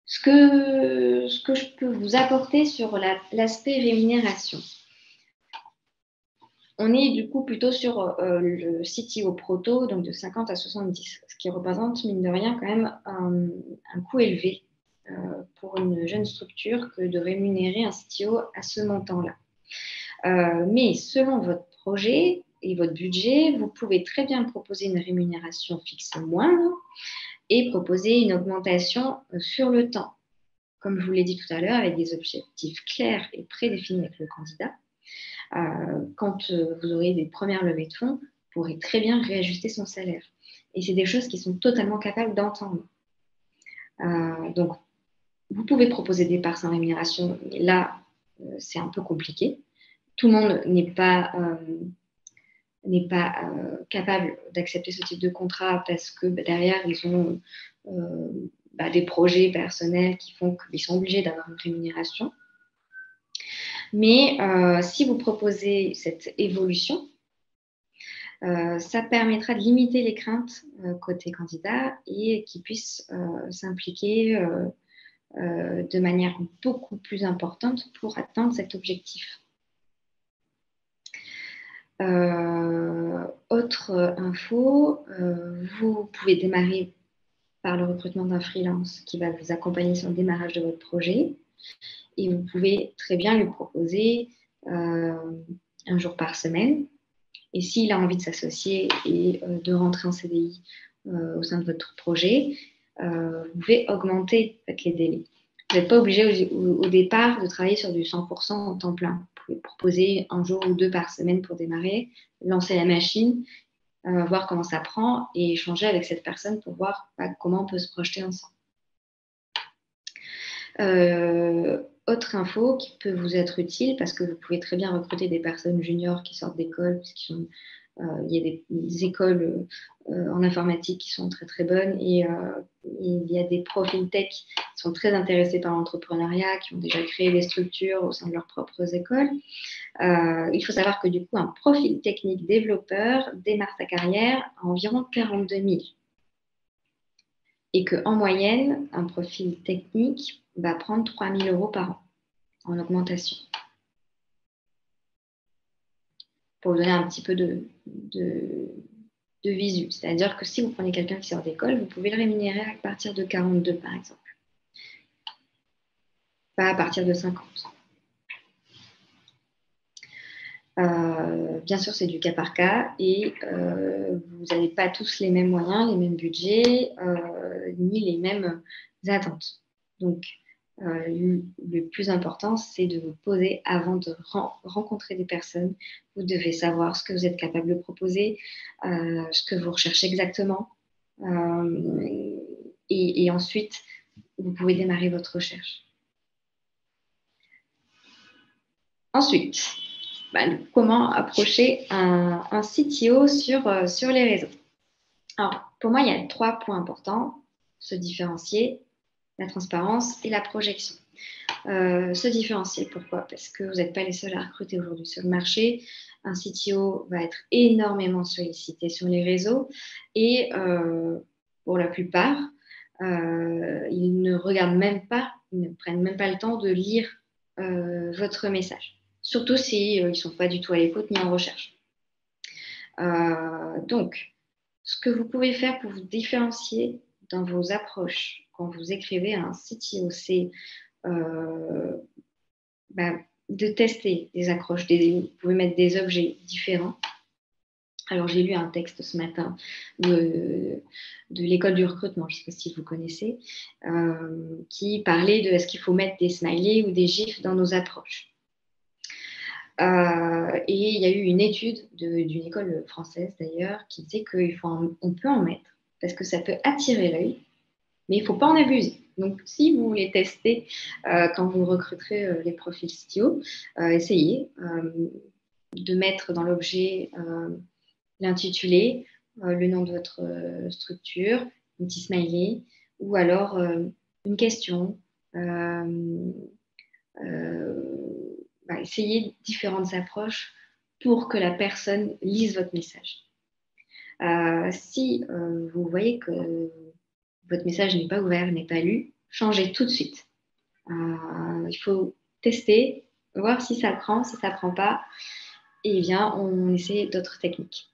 ce que je peux vous apporter sur l'aspect rémunération. On est du coup plutôt sur le CTO Proto, donc de 50 à 70, ce qui représente, mine de rien, quand même un coût élevé pour une jeune structure que de rémunérer un CTO à ce montant-là. Mais selon votre projet et votre budget, vous pouvez très bien proposer une rémunération fixe moindre et proposer une augmentation sur le temps. Comme je vous l'ai dit tout à l'heure, avec des objectifs clairs et prédéfinis avec le candidat. Quand vous aurez des premières levées de fonds, vous pourrez très bien réajuster son salaire. Et c'est des choses qui sont totalement capables d'entendre. Donc, vous pouvez proposer des parts sans rémunération, mais là, c'est un peu compliqué. Tout le monde n'est pas n'est pas capable d'accepter ce type de contrat parce que derrière, ils ont des projets personnels qui font qu'ils sont obligés d'avoir une rémunération. Mais si vous proposez cette évolution, ça permettra de limiter les craintes côté candidat et qu'ils puissent s'impliquer de manière beaucoup plus importante pour atteindre cet objectif. Autre info, vous pouvez démarrer par le recrutement d'un freelance qui va vous accompagner sur le démarrage de votre projet et vous pouvez très bien lui proposer un jour par semaine. Et s'il a envie de s'associer et de rentrer en CDI au sein de votre projet, vous pouvez augmenter les délais. Vous n'êtes pas obligé au départ de travailler sur du 100% en temps plein. Vous pouvez proposer un jour ou 2 par semaine pour démarrer, lancer la machine, voir comment ça prend et échanger avec cette personne pour voir comment on peut se projeter ensemble. Autre info qui peut vous être utile parce que vous pouvez très bien recruter des personnes juniors qui sortent d'école, puisqu'il y a des écoles en informatique qui sont très très bonnes et il y a des profils tech qui sont très intéressés par l'entrepreneuriat, qui ont déjà créé des structures au sein de leurs propres écoles. Il faut savoir que du coup, un profil technique développeur démarre sa carrière à environ 42 000. Et qu'en moyenne, un profil technique va prendre 3 000 € par an en augmentation. Pour vous donner un petit peu de visu. C'est-à-dire que si vous prenez quelqu'un qui sort d'école, vous pouvez le rémunérer à partir de 42 par exemple. Pas à partir de 50. Bien sûr, c'est du cas par cas et vous n'avez pas tous les mêmes moyens, les mêmes budgets, ni les mêmes attentes. Donc, le plus important, c'est de vous poser avant de rencontrer des personnes. Vous devez savoir ce que vous êtes capable de proposer, ce que vous recherchez exactement. Et ensuite, vous pouvez démarrer votre recherche. Ensuite, comment approcher un CTO sur les réseaux. Alors, pour moi, il y a 3 points importants. Se différencier, la transparence et la projection. Se différencier, pourquoi? Parce que vous n'êtes pas les seuls à recruter aujourd'hui sur le marché. Un CTO va être énormément sollicité sur les réseaux et pour la plupart, ils ne regardent même pas, ils ne prennent même pas le temps de lire votre message. Surtout s'ils ne sont pas du tout à l'écoute ni en recherche. Donc, ce que vous pouvez faire pour vous différencier dans vos approches quand vous écrivez à un CTO, c'est de tester des accroches. Vous pouvez mettre des objets différents. Alors, j'ai lu un texte ce matin de l'école du recrutement, je ne sais pas si vous connaissez, qui parlait de est-ce qu'il faut mettre des smileys ou des gifs dans nos approches. Et il y a eu une étude d'une école française d'ailleurs qui disait qu'on peut en mettre parce que ça peut attirer l'œil, mais il ne faut pas en abuser. Donc, si vous voulez tester quand vous recruterez les profils CTO, essayez de mettre dans l'objet l'intitulé, le nom de votre structure, un petit smiley, ou alors une question. Essayez différentes approches pour que la personne lise votre message. Si vous voyez que votre message n'est pas ouvert, n'est pas lu, changez tout de suite. Il faut tester, voir si ça prend, si ça ne prend pas, et bien on essaie d'autres techniques.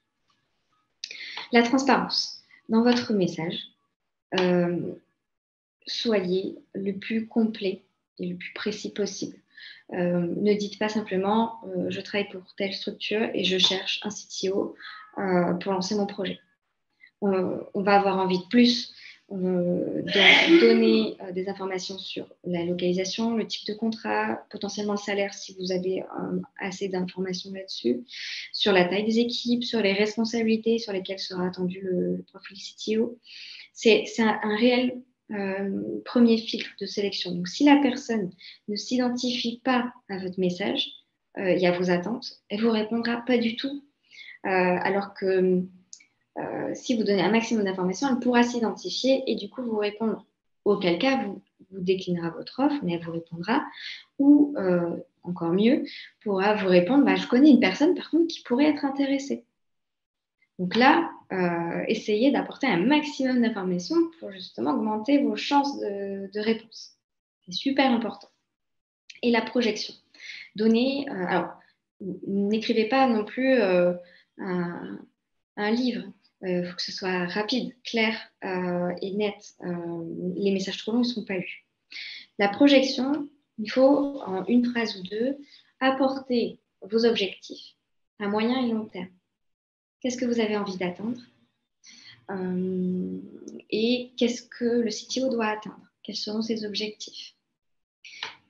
La transparence. Dans votre message, soyez le plus complet et le plus précis possible. Ne dites pas simplement je travaille pour telle structure et je cherche un CTO pour lancer mon projet. On va avoir envie de plus, de donner des informations sur la localisation, le type de contrat, potentiellement le salaire si vous avez assez d'informations là-dessus, sur la taille des équipes, sur les responsabilités sur lesquelles sera attendu le profil CTO. C'est un réel premier filtre de sélection. Donc, si la personne ne s'identifie pas à votre message et à vos attentes, elle ne vous répondra pas du tout. alors que si vous donnez un maximum d'informations, elle pourra s'identifier et du coup vous répondre. Auquel cas, vous déclinera votre offre, mais elle vous répondra. Ou, encore mieux, pourra vous répondre, bah, je connais une personne par contre qui pourrait être intéressée. Donc là, essayez d'apporter un maximum d'informations pour justement augmenter vos chances de réponse. C'est super important. Et la projection. Donnez, alors, n'écrivez pas non plus un livre. Il faut que ce soit rapide, clair et net. Les messages trop longs ne seront pas lus. La projection, il faut, en une phrase ou deux, apporter vos objectifs à moyen et long terme. Qu'est-ce que vous avez envie d'atteindre et qu'est-ce que le CTO doit atteindre? Quels seront ses objectifs?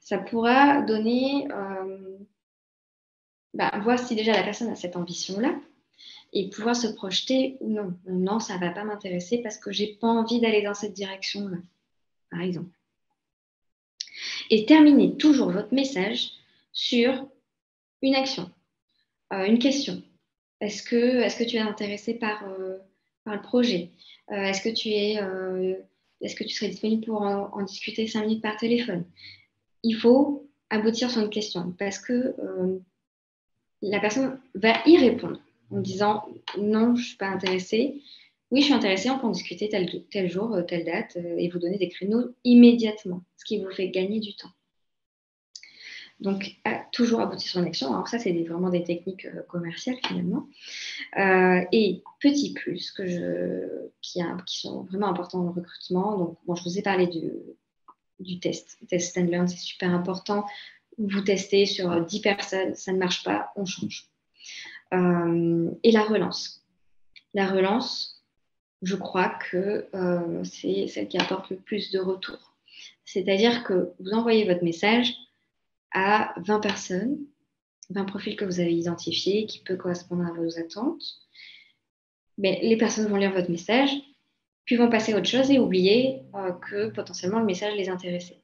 Ça pourra donner, voir si déjà la personne a cette ambition-là et pouvoir se projeter ou non. Non, ça ne va pas m'intéresser parce que je n'ai pas envie d'aller dans cette direction-là, par exemple. Et terminez toujours votre message sur une action, une question. Est-ce que tu es intéressé par le projet? Est-ce que tu serais disponible pour en discuter 5 minutes par téléphone? Il faut aboutir sur une question parce que la personne va y répondre en disant non, je ne suis pas intéressée. Oui, je suis intéressée, on peut en discuter tel jour, telle date et vous donner des créneaux immédiatement, ce qui vous fait gagner du temps. Donc, toujours aboutir sur une action. Alors ça, c'est vraiment des techniques commerciales finalement. Et petit plus qui sont vraiment importants dans le recrutement. Donc, bon, je vous ai parlé du test. Test and learn, c'est super important. Vous testez sur 10 personnes, ça ne marche pas, on change. Et la relance. La relance, je crois que c'est celle qui apporte le plus de retours. C'est-à-dire que vous envoyez votre message à 20 personnes, 20 profils que vous avez identifiés qui peuvent correspondre à vos attentes. Mais les personnes vont lire votre message, puis vont passer à autre chose et oublier que potentiellement le message les intéressait.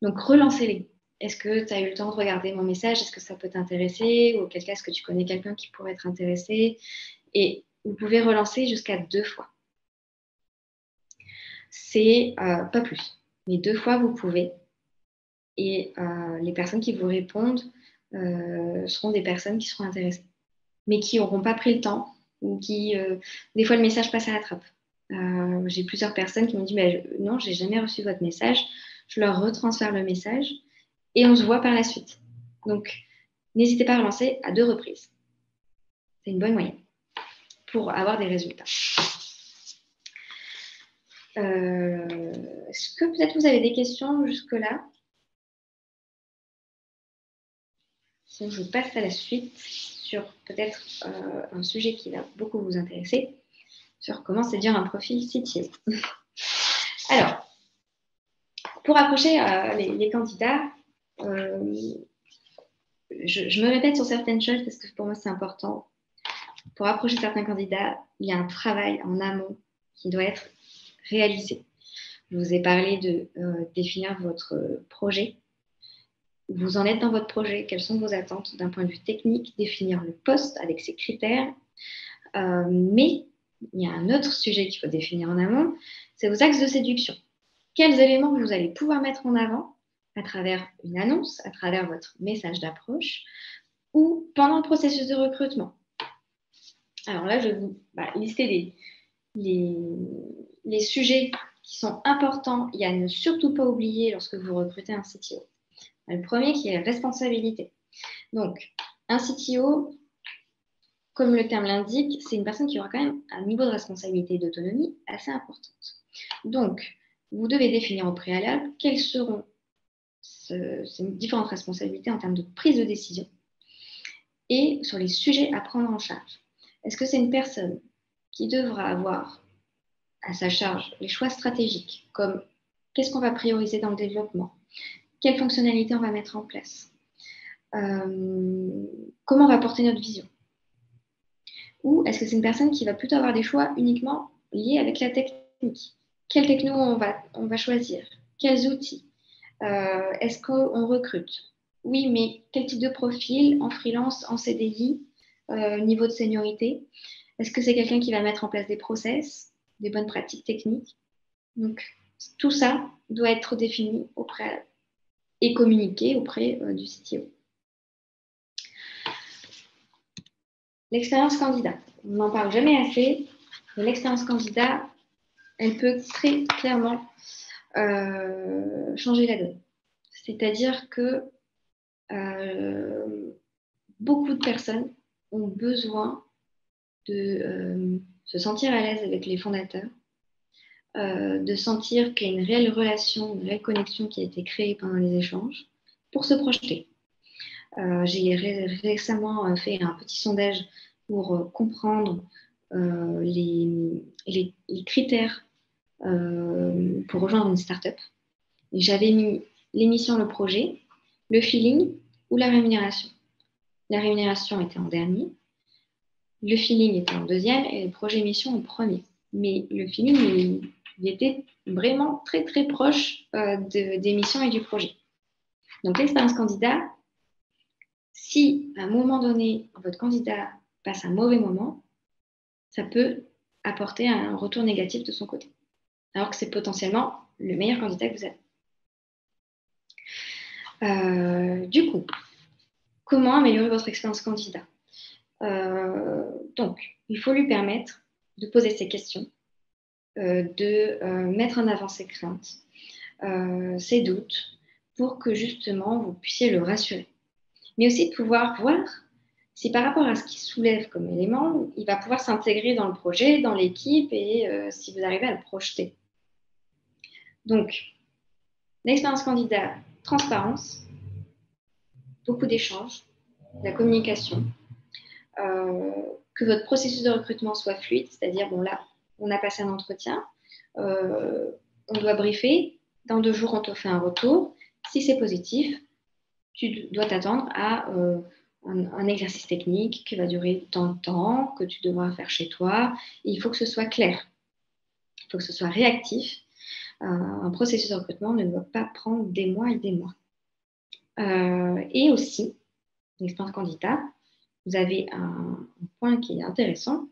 Donc, relancez-les. Est-ce que tu as eu le temps de regarder mon message? Est-ce que ça peut t'intéresser? Ou auquel cas, est-ce que tu connais quelqu'un qui pourrait être intéressé? Et vous pouvez relancer jusqu'à 2 fois. C'est pas plus. Mais 2 fois, vous pouvez. Et les personnes qui vous répondent seront des personnes qui seront intéressées, mais qui n'auront pas pris le temps ou qui, des fois, le message passe à la trappe. J'ai plusieurs personnes qui m'ont dit non, je n'ai jamais reçu votre message. Je leur retransfère le message et on se voit par la suite. Donc, n'hésitez pas à relancer à 2 reprises. C'est une bonne moyenne pour avoir des résultats. Est-ce que peut-être vous avez des questions jusque-là? Donc, je passe à la suite sur peut-être un sujet qui va beaucoup vous intéresser, sur comment séduire un profil CTO. Alors, pour approcher les candidats, je me répète sur certaines choses parce que pour moi c'est important. Pour approcher certains candidats, il y a un travail en amont qui doit être réalisé. Je vous ai parlé de définir votre projet. Vous en êtes dans votre projet, quelles sont vos attentes d'un point de vue technique, définir le poste avec ses critères. Mais il y a un autre sujet qu'il faut définir en amont, c'est vos axes de séduction. Quels éléments vous allez pouvoir mettre en avant à travers une annonce, à travers votre message d'approche ou pendant le processus de recrutement. Alors là, je vais vous lister les sujets qui sont importants et à ne surtout pas oublier lorsque vous recrutez un CTO. Le premier qui est responsabilité. Donc, un CTO, comme le terme l'indique, c'est une personne qui aura quand même un niveau de responsabilité et d'autonomie assez importante. Donc, vous devez définir au préalable quelles seront ces différentes responsabilités en termes de prise de décision et sur les sujets à prendre en charge. Est-ce que c'est une personne qui devra avoir à sa charge les choix stratégiques, comme qu'est-ce qu'on va prioriser dans le développement, quelles fonctionnalités on va mettre en place, comment on va porter notre vision? Ou est-ce que c'est une personne qui va plutôt avoir des choix uniquement liés avec la technique? Quelle techno on va choisir? Quels outils? Est-ce qu'on recrute? Oui, mais quel type de profil? En freelance, en CDI? niveau de seniorité? Est-ce que c'est quelqu'un qui va mettre en place des process, des bonnes pratiques techniques? Donc, tout ça doit être défini auprès et communiqué auprès du CTO. L'expérience candidat. On n'en parle jamais assez, mais l'expérience candidat, elle peut très clairement changer la donne. C'est-à-dire que beaucoup de personnes ont besoin de se sentir à l'aise avec les fondateurs, de sentir qu'il y a une réelle relation, une réelle connexion qui a été créée pendant les échanges pour se projeter. J'ai récemment fait un petit sondage pour comprendre les critères pour rejoindre une startup. Et j'avais mis l'émission, le projet, le feeling ou la rémunération. La rémunération était en dernier, le feeling était en deuxième et le projet mission en premier. Mais le feeling, il était vraiment très très proche des missions et du projet. Donc l'expérience candidat, si à un moment donné, votre candidat passe un mauvais moment, ça peut apporter un retour négatif de son côté. Alors que c'est potentiellement le meilleur candidat que vous avez. Du coup, comment améliorer votre expérience candidat? Donc, il faut lui permettre de poser ses questions, de mettre en avant ses craintes, ses doutes, pour que justement vous puissiez le rassurer. Mais aussi de pouvoir voir si par rapport à ce qu'il soulève comme élément, il va pouvoir s'intégrer dans le projet, dans l'équipe et si vous arrivez à le projeter. Donc, l'expérience candidat, transparence, beaucoup d'échanges, la communication, que votre processus de recrutement soit fluide, c'est-à-dire, bon là, on a passé un entretien, on doit briefer, dans 2 jours, on te fait un retour. Si c'est positif, tu dois t'attendre à un exercice technique qui va durer tant de temps, que tu devras faire chez toi. Et il faut que ce soit clair, il faut que ce soit réactif. Un processus de recrutement ne doit pas prendre des mois et des mois. Et aussi, l'expérience candidat, vous avez un point qui est intéressant.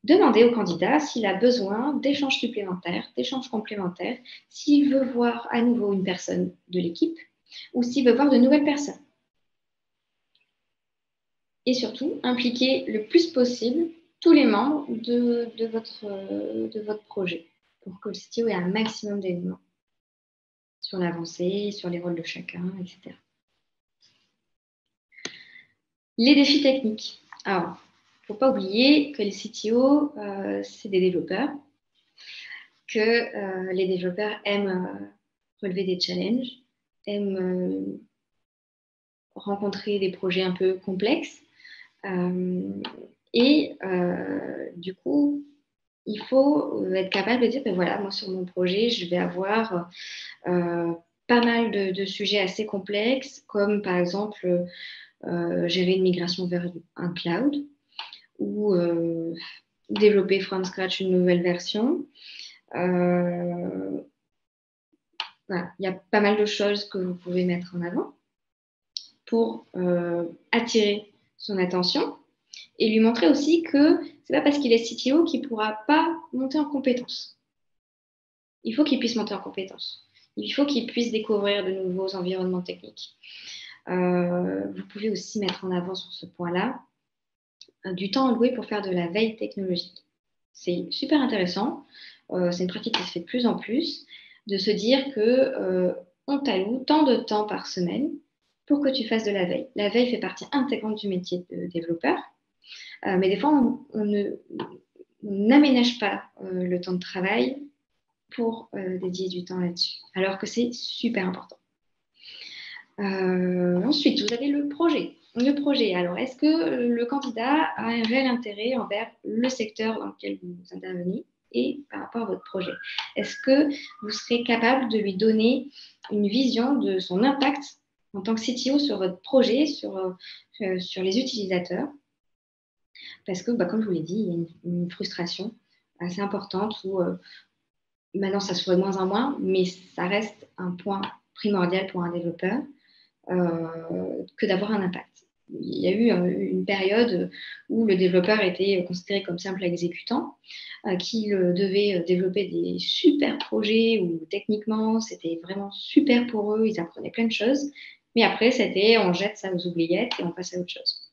Demandez au candidat s'il a besoin d'échanges supplémentaires, d'échanges complémentaires, s'il veut voir à nouveau une personne de l'équipe ou s'il veut voir de nouvelles personnes. Et surtout, impliquer le plus possible tous les membres de votre projet pour que le CTO ait un maximum d'éléments sur l'avancée, sur les rôles de chacun, etc. Les défis techniques. Alors, il ne faut pas oublier que les CTO, c'est des développeurs, que les développeurs aiment relever des challenges, aiment rencontrer des projets un peu complexes. Du coup, il faut être capable de dire, ben voilà, moi sur mon projet, je vais avoir pas mal de sujets assez complexes, comme par exemple gérer une migration vers un cloud ou développer from scratch une nouvelle version. Voilà, il y a pas mal de choses que vous pouvez mettre en avant pour attirer son attention et lui montrer aussi que c'est pas parce qu'il est CTO qu'il ne pourra pas monter en compétences. Il faut qu'il puisse monter en compétences. Il faut qu'il puisse découvrir de nouveaux environnements techniques. Vous pouvez aussi mettre en avant sur ce point-là du temps alloué pour faire de la veille technologique. C'est super intéressant. C'est une pratique qui se fait de plus en plus, de se dire qu'on t'alloue tant de temps par semaine pour que tu fasses de la veille. La veille fait partie intégrante du métier de développeur, mais des fois, on n'aménage pas le temps de travail pour dédier du temps là-dessus, alors que c'est super important. Ensuite, vous avez le projet. Le projet, alors, est-ce que le candidat a un réel intérêt envers le secteur dans lequel vous intervenez et par rapport à votre projet? Est-ce que vous serez capable de lui donner une vision de son impact en tant que CTO sur votre projet, sur les utilisateurs? Parce que, comme je vous l'ai dit, il y a une frustration assez importante où maintenant, ça se voit de moins en moins, mais ça reste un point primordial pour un développeur que d'avoir un impact. il y a eu une période où le développeur était considéré comme simple exécutant, qu'il devait développer des super projets où techniquement c'était vraiment super pour eux, ils apprenaient plein de choses, mais après c'était on jette ça aux oubliettes et on passe à autre chose.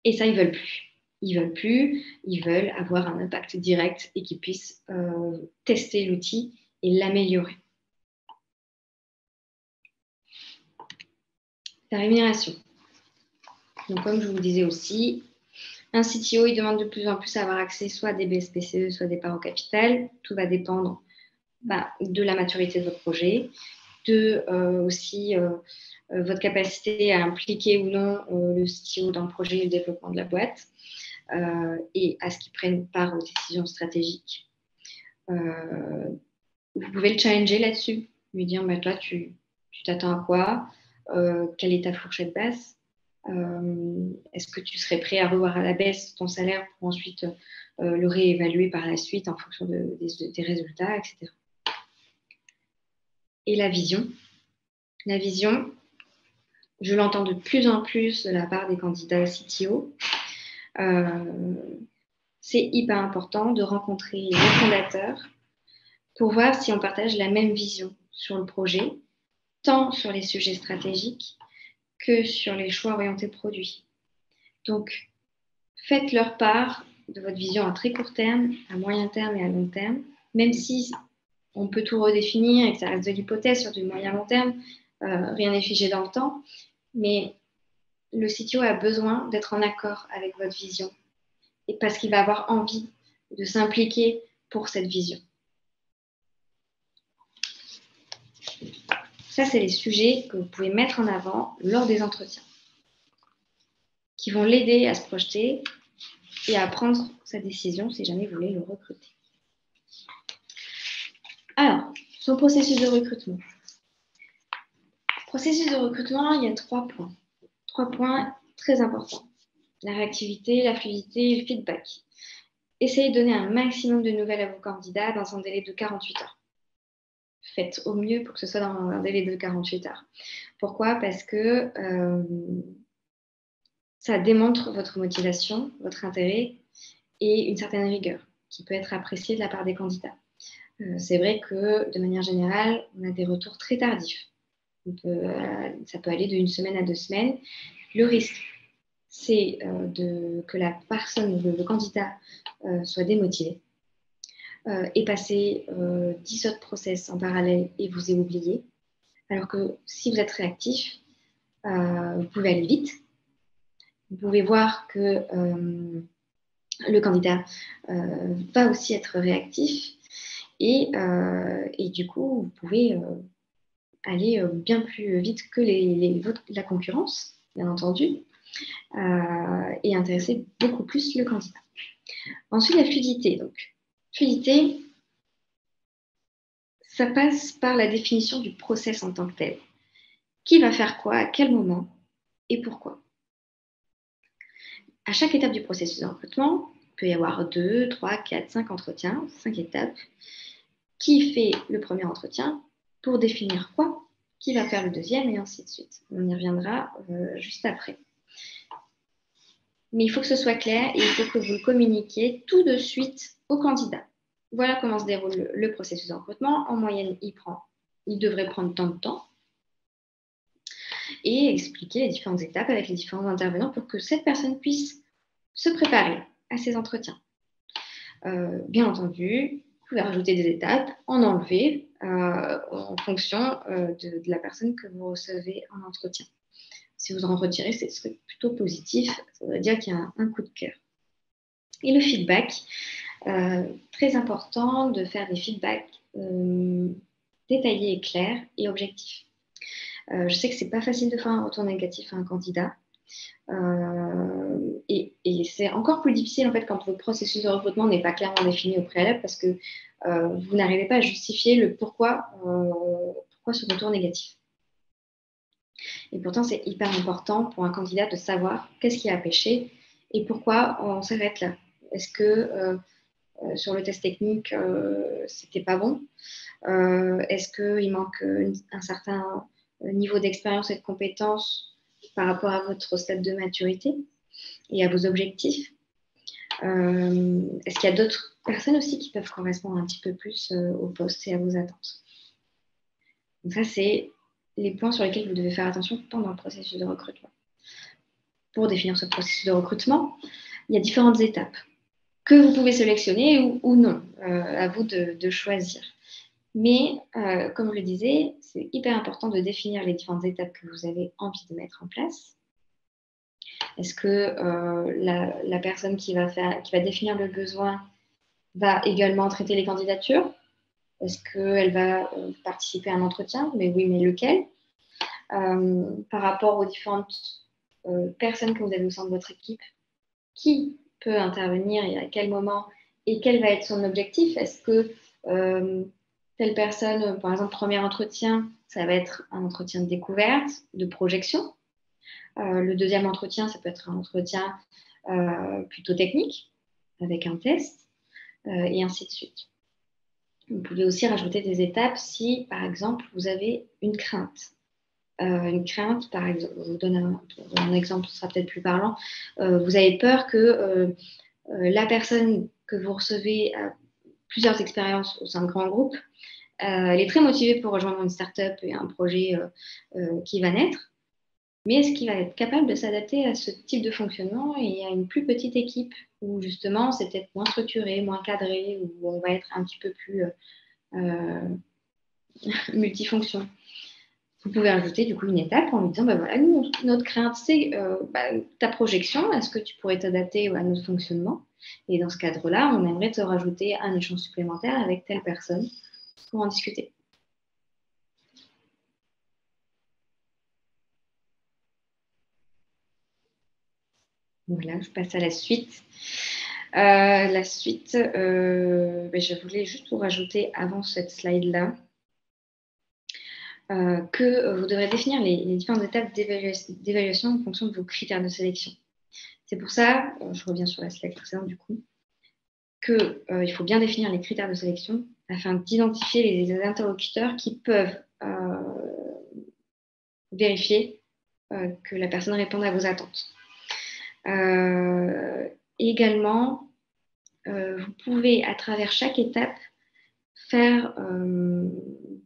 Et ça, ils veulent plus. Ils veulent plus, ils veulent avoir un impact direct et qu'ils puissent tester l'outil et l'améliorer. La rémunération. Donc, comme je vous le disais aussi, un CTO, il demande de plus en plus à avoir accès soit à des BSPCE, soit des parts au capital. Tout va dépendre de la maturité de votre projet, de aussi votre capacité à impliquer ou non le CTO dans le projet et le développement de la boîte, et à ce qu'ils prennent part aux décisions stratégiques. Vous pouvez le challenger là-dessus, lui dire toi, tu t'attends à quoi, quelle est ta fourchette basse, est-ce que tu serais prêt à revoir à la baisse ton salaire pour ensuite le réévaluer par la suite en fonction des résultats, etc. Et la vision. La vision, je l'entends de plus en plus de la part des candidats CTO. C'est hyper important de rencontrer les fondateurs pour voir si on partage la même vision sur le projet, tant sur les sujets stratégiques que sur les choix orientés produits. Donc, faites leur part de votre vision à très court terme, à moyen terme et à long terme, même si on peut tout redéfinir et que ça reste de l'hypothèse sur du moyen-long terme, rien n'est figé dans le temps, mais le CTO a besoin d'être en accord avec votre vision et parce qu'il va avoir envie de s'impliquer pour cette vision. Ça, c'est les sujets que vous pouvez mettre en avant lors des entretiens, qui vont l'aider à se projeter et à prendre sa décision si jamais vous voulez le recruter. Alors, son processus de recrutement. Processus de recrutement, il y a 3 points. 3 points très importants. La réactivité, la fluidité et le feedback. Essayez de donner un maximum de nouvelles à vos candidats dans un délai de 48 heures. Faites au mieux pour que ce soit dans un délai de 48 heures. Pourquoi ? Parce que ça démontre votre motivation, votre intérêt et une certaine rigueur qui peut être appréciée de la part des candidats. C'est vrai que de manière générale, on a des retours très tardifs. Ça peut aller de 1 semaine à 2 semaines. Le risque, c'est que la personne, le candidat, soit démotivé et passer 10 autres process en parallèle et vous ait oublié. Alors que si vous êtes réactif, vous pouvez aller vite. Vous pouvez voir que le candidat va aussi être réactif et du coup, vous pouvez aller bien plus vite que la concurrence, bien entendu, et intéresser beaucoup plus le candidat. Ensuite, la fluidité. Donc, fluidité, ça passe par la définition du process en tant que tel. Qui va faire quoi, à quel moment et pourquoi. À chaque étape du processus de recrutement, il peut y avoir 2, 3, 4, 5 entretiens, 5 étapes. Qui fait le premier entretien pour définir quoi, qui va faire le deuxième et ainsi de suite. On y reviendra juste après. Mais il faut que ce soit clair et il faut que vous le communiquiez tout de suite au candidat. Voilà comment se déroule le processus de recrutement. En moyenne, il devrait prendre tant de temps et expliquer les différentes étapes avec les différents intervenants pour que cette personne puisse se préparer à ces entretiens. Bien entendu, vous pouvez rajouter des étapes, en enlever en fonction de la personne que vous recevez en entretien. Si vous en retirez, ce serait plutôt positif. Ça veut dire qu'il y a un coup de cœur. Et le feedback, très important de faire des feedbacks détaillés et clairs et objectifs. Je sais que ce n'est pas facile de faire un retour négatif à un candidat. Et c'est encore plus difficile en fait quand votre processus de recrutement n'est pas clairement défini au préalable parce que vous n'arrivez pas à justifier le pourquoi ce retour négatif. Et pourtant, c'est hyper important pour un candidat de savoir qu'est-ce qui a pêché et pourquoi on s'arrête là. Est-ce que sur le test technique, c'était pas bon ? Est-ce qu'il manque un certain niveau d'expérience et de compétences par rapport à votre stade de maturité et à vos objectifs. Est-ce qu'il y a d'autres personnes aussi qui peuvent correspondre un petit peu plus au poste et à vos attentes? Donc ça, c'est les points sur lesquels vous devez faire attention pendant le processus de recrutement. Pour définir ce processus de recrutement, il y a différentes étapes que vous pouvez sélectionner ou non, à vous de choisir. Mais, comme je le disais, c'est hyper important de définir les différentes étapes que vous avez envie de mettre en place. Est-ce que la personne qui va définir le besoin va également traiter les candidatures? Est-ce qu'elle va participer à un entretien? Mais oui, mais lequel? Par rapport aux différentes personnes que vous avez au sein de votre équipe, qui peut intervenir et à quel moment et quel va être son objectif? Est-ce que telle personne, par exemple, premier entretien, ça va être un entretien de découverte, de projection. Le deuxième entretien, ça peut être un entretien plutôt technique, avec un test, et ainsi de suite. Vous pouvez aussi rajouter des étapes si, par exemple, vous avez une crainte. Une crainte, par exemple, je vous donne un exemple, ce sera peut-être plus parlant. Vous avez peur que la personne que vous recevez a plusieurs expériences au sein de grands groupes. Elle est très motivée pour rejoindre une start-up et un projet qui va naître. Mais est-ce qu'il va être capable de s'adapter à ce type de fonctionnement et à une plus petite équipe où justement c'est peut-être moins structuré, moins cadré, où on va être un petit peu plus multifonction? Vous pouvez ajouter du coup une étape en lui disant, voilà, nous, notre crainte, c'est ta projection, est-ce que tu pourrais t'adapter à notre fonctionnement? Et dans ce cadre-là, on aimerait te rajouter un échange supplémentaire avec telle personne pour en discuter. Voilà, je passe à la suite. Je voulais juste vous rajouter avant cette slide-là que vous devrez définir les différentes étapes d'évaluation en fonction de vos critères de sélection. C'est pour ça, je reviens sur la slide précédente du coup, qu'il faut bien définir les critères de sélection afin d'identifier les interlocuteurs qui peuvent vérifier que la personne répond à vos attentes. Également, vous pouvez, à travers chaque étape, faire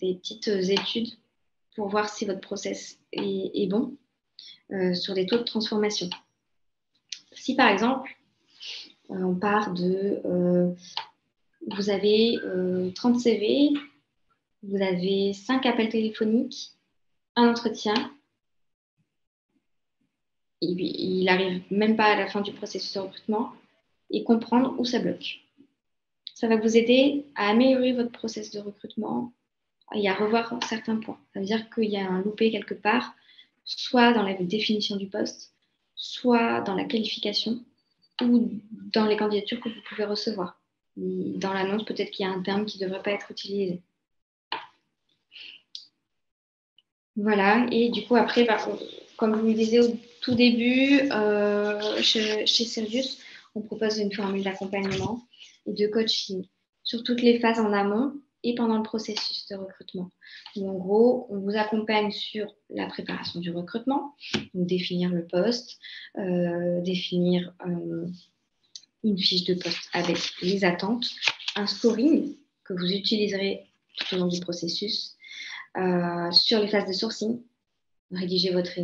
des petites études pour voir si votre process est bon sur des taux de transformation. Si, par exemple, on part de... vous avez 30 CV, vous avez 5 appels téléphoniques, un entretien, il n'arrive même pas à la fin du processus de recrutement, et comprendre où ça bloque. Ça va vous aider à améliorer votre processus de recrutement et à revoir certains points. Ça veut dire qu'il y a un loupé quelque part, soit dans la définition du poste, soit dans la qualification ou dans les candidatures que vous pouvez recevoir. Dans l'annonce, peut-être qu'il y a un terme qui ne devrait pas être utilisé. Voilà, et du coup, après, comme je vous le disais au tout début, chez Sirius, on propose une formule d'accompagnement et de coaching sur toutes les phases en amont et pendant le processus de recrutement. Donc, en gros, on vous accompagne sur la préparation du recrutement, donc définir le poste, définir une fiche de poste avec les attentes, un scoring que vous utiliserez tout au long du processus, sur les phases de sourcing, rédiger votre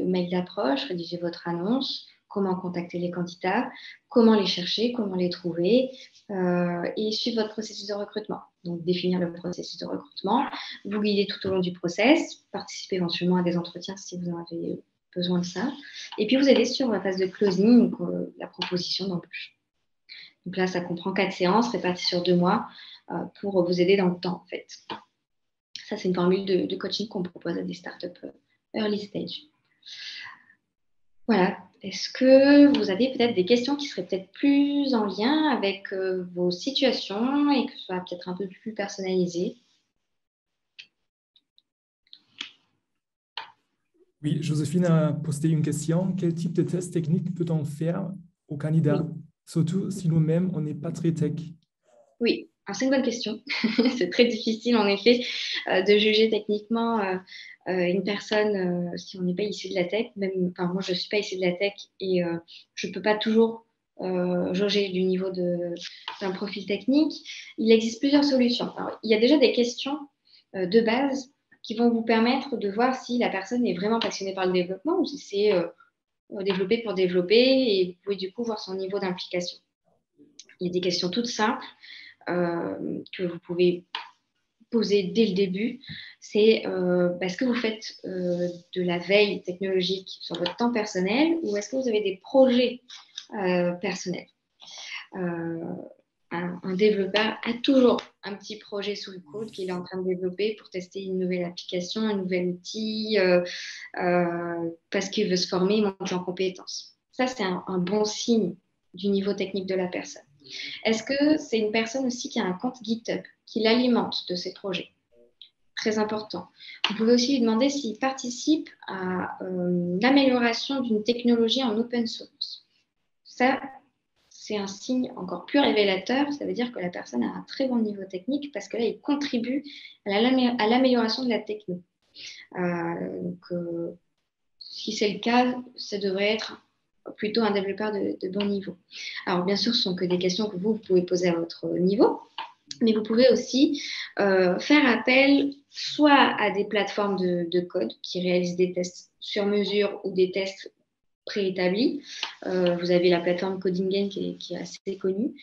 mail d'approche, rédiger votre annonce, comment contacter les candidats, comment les chercher, comment les trouver, et suivre votre processus de recrutement. Donc, définir le processus de recrutement, vous guider tout au long du process, participer éventuellement à des entretiens si vous en avez besoin de ça, et puis vous aider sur la phase de closing, donc la proposition d'embauche. Donc là, ça comprend 4 séances réparties sur 2 mois pour vous aider dans le temps, en fait. Ça, c'est une formule de coaching qu'on propose à des startups early stage. Voilà. Est-ce que vous avez peut-être des questions qui seraient peut-être plus en lien avec vos situations et que ce soit peut-être un peu plus personnalisé? Oui, Joséphine a posté une question. Quel type de test technique peut-on faire aux candidats, surtout si nous-mêmes, on n'est pas très tech? Oui, c'est une bonne question. C'est très difficile, en effet, de juger techniquement une personne, si on n'est pas issu de la tech, même, enfin, moi je ne suis pas issue de la tech et je ne peux pas toujours jauger du niveau d'un profil technique. Il existe plusieurs solutions. Alors, il y a déjà des questions de base qui vont vous permettre de voir si la personne est vraiment passionnée par le développement ou si c'est développer pour développer, et vous pouvez du coup voir son niveau d'implication. Il y a des questions toutes simples que vous pouvez poser dès le début. C'est est-ce que vous faites de la veille technologique sur votre temps personnel ou est-ce que vous avez des projets personnels? Un développeur a toujours un petit projet sous le coude qu'il est en train de développer pour tester une nouvelle application, un nouvel outil, parce qu'il veut se former, monter en compétences. Ça, c'est un bon signe du niveau technique de la personne. Est-ce que c'est une personne aussi qui a un compte GitHub, qui l'alimente de ses projets? Très important. Vous pouvez aussi lui demander s'il participe à l'amélioration d'une technologie en open source. Ça, c'est un signe encore plus révélateur. Ça veut dire que la personne a un très bon niveau technique parce que là, il contribue à l'amélioration de la techno. Si c'est le cas, ça devrait être plutôt un développeur de bon niveau. Alors, bien sûr, ce ne sont que des questions que vous pouvez poser à votre niveau, mais vous pouvez aussi faire appel soit à des plateformes de code qui réalisent des tests sur mesure ou des tests préétablis. Vous avez la plateforme Coding Game qui est assez connue.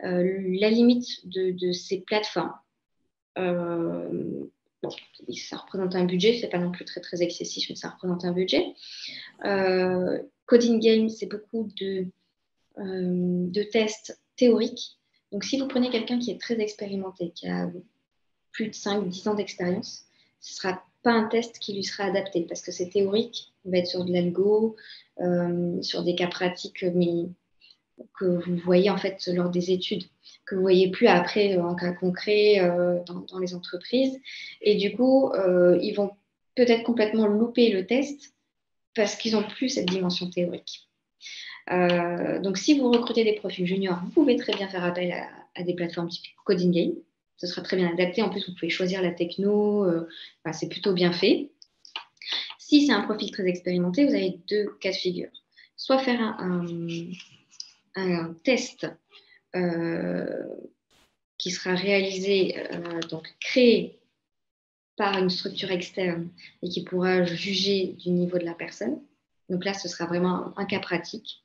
La limite de ces plateformes, ça représente un budget, c'est pas non plus très, très excessif, mais ça représente un budget. Coding Game, c'est beaucoup de tests théoriques. Donc, si vous prenez quelqu'un qui est très expérimenté, qui a plus de 5-10 ans d'expérience, ce ne sera pas un test qui lui sera adapté parce que c'est théorique. On va être sur de l'algo, sur des cas pratiques, mais que vous voyez en fait lors des études, que vous ne voyez plus après en cas concret dans les entreprises. Et du coup, ils vont peut-être complètement louper le test parce qu'ils n'ont plus cette dimension théorique. Donc, si vous recrutez des profils juniors, vous pouvez très bien faire appel à des plateformes type Coding Game. Ce sera très bien adapté. En plus, vous pouvez choisir la techno. C'est plutôt bien fait. Si c'est un profil très expérimenté, vous avez deux cas de figure. Soit faire un test qui sera réalisé, donc créé par une structure externe et qui pourra juger du niveau de la personne. Donc là, ce sera vraiment un cas pratique,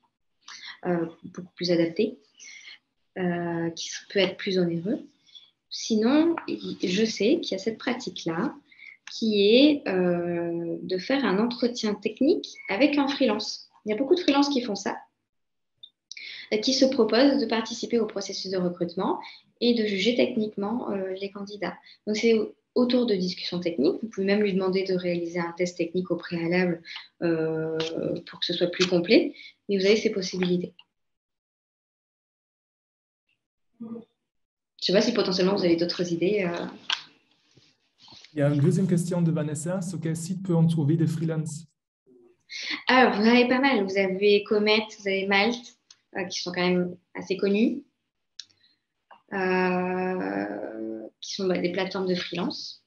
beaucoup plus adapté, qui peut être plus onéreux. Sinon, je sais qu'il y a cette pratique-là qui est de faire un entretien technique avec un freelance. Il y a beaucoup de freelances qui font ça, qui se proposent de participer au processus de recrutement et de juger techniquement les candidats. Donc, c'est autour de discussions techniques. Vous pouvez même lui demander de réaliser un test technique au préalable pour que ce soit plus complet, mais vous avez ces possibilités. Je ne sais pas si potentiellement vous avez d'autres idées. Il y a une deuxième question de Vanessa. Sur quel site peut-on trouver des freelances? Alors, vous en avez pas mal. Vous avez Comet, vous avez Malte, qui sont quand même assez connus, qui sont des plateformes de freelance.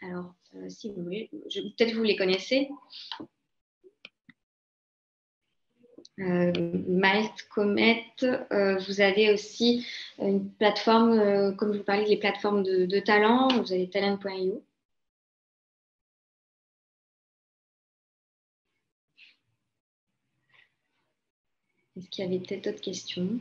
Alors, si vous voulez, peut-être vous les connaissez. Malte, Comet, vous avez aussi une plateforme, comme je vous parlais, les plateformes de talent, vous avez talent.io. Est-ce qu'il y avait peut-être d'autres questions?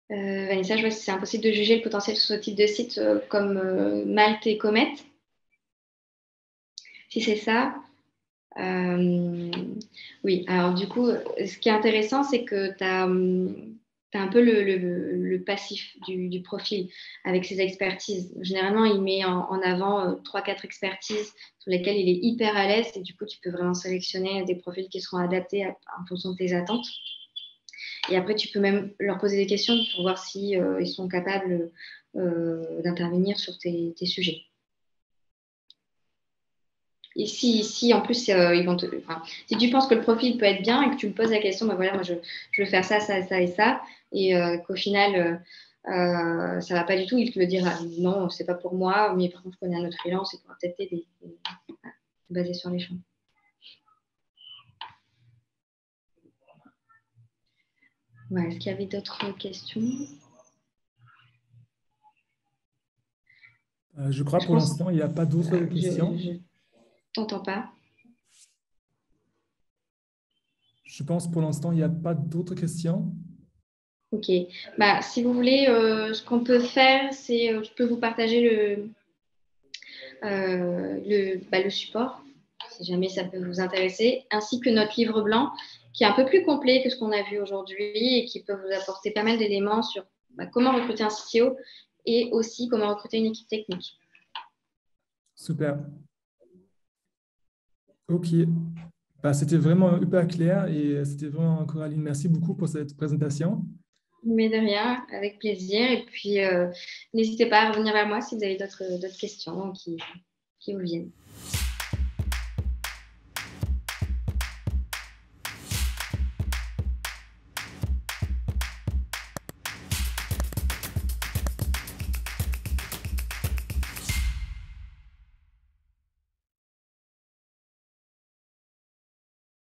Vanessa, je vois si c'est impossible de juger le potentiel sur ce type de site comme Malte et Comet. Si c'est ça, oui. Alors du coup, ce qui est intéressant, c'est que tu as un peu le passif du profil avec ses expertises. Généralement, il met en avant 3-4 expertises sur lesquelles il est hyper à l'aise et du coup, tu peux vraiment sélectionner des profils qui seront adaptés en fonction de tes attentes. Et après, tu peux même leur poser des questions pour voir si ils sont capables d'intervenir sur tes sujets. Et si en plus, ils vont si tu penses que le profil peut être bien et que tu me poses la question, bah voilà, moi je veux faire ça, ça, ça et ça, et qu'au final, ça va pas du tout, il te le dira. Non, c'est pas pour moi, mais par contre, je connais un autre freelance, il pourra peut-être t'aider. Voilà, basé sur l'échange. Voilà, est-ce qu'il y avait d'autres questions? Je crois pour l'instant, il n'y a pas d'autres questions. Je t'entends pas. Je pense pour l'instant, il n'y a pas d'autres questions. Ok. Bah, si vous voulez, ce qu'on peut faire, c'est je peux vous partager le support, si jamais ça peut vous intéresser, ainsi que notre livre blanc, qui est un peu plus complet que ce qu'on a vu aujourd'hui et qui peut vous apporter pas mal d'éléments sur comment recruter un CTO et aussi comment recruter une équipe technique. Super. Ok. Bah, c'était vraiment hyper clair et c'était vraiment, Coraline, merci beaucoup pour cette présentation. Mais de rien, avec plaisir. Et puis, n'hésitez pas à revenir vers moi si vous avez d'autres questions qui vous viennent.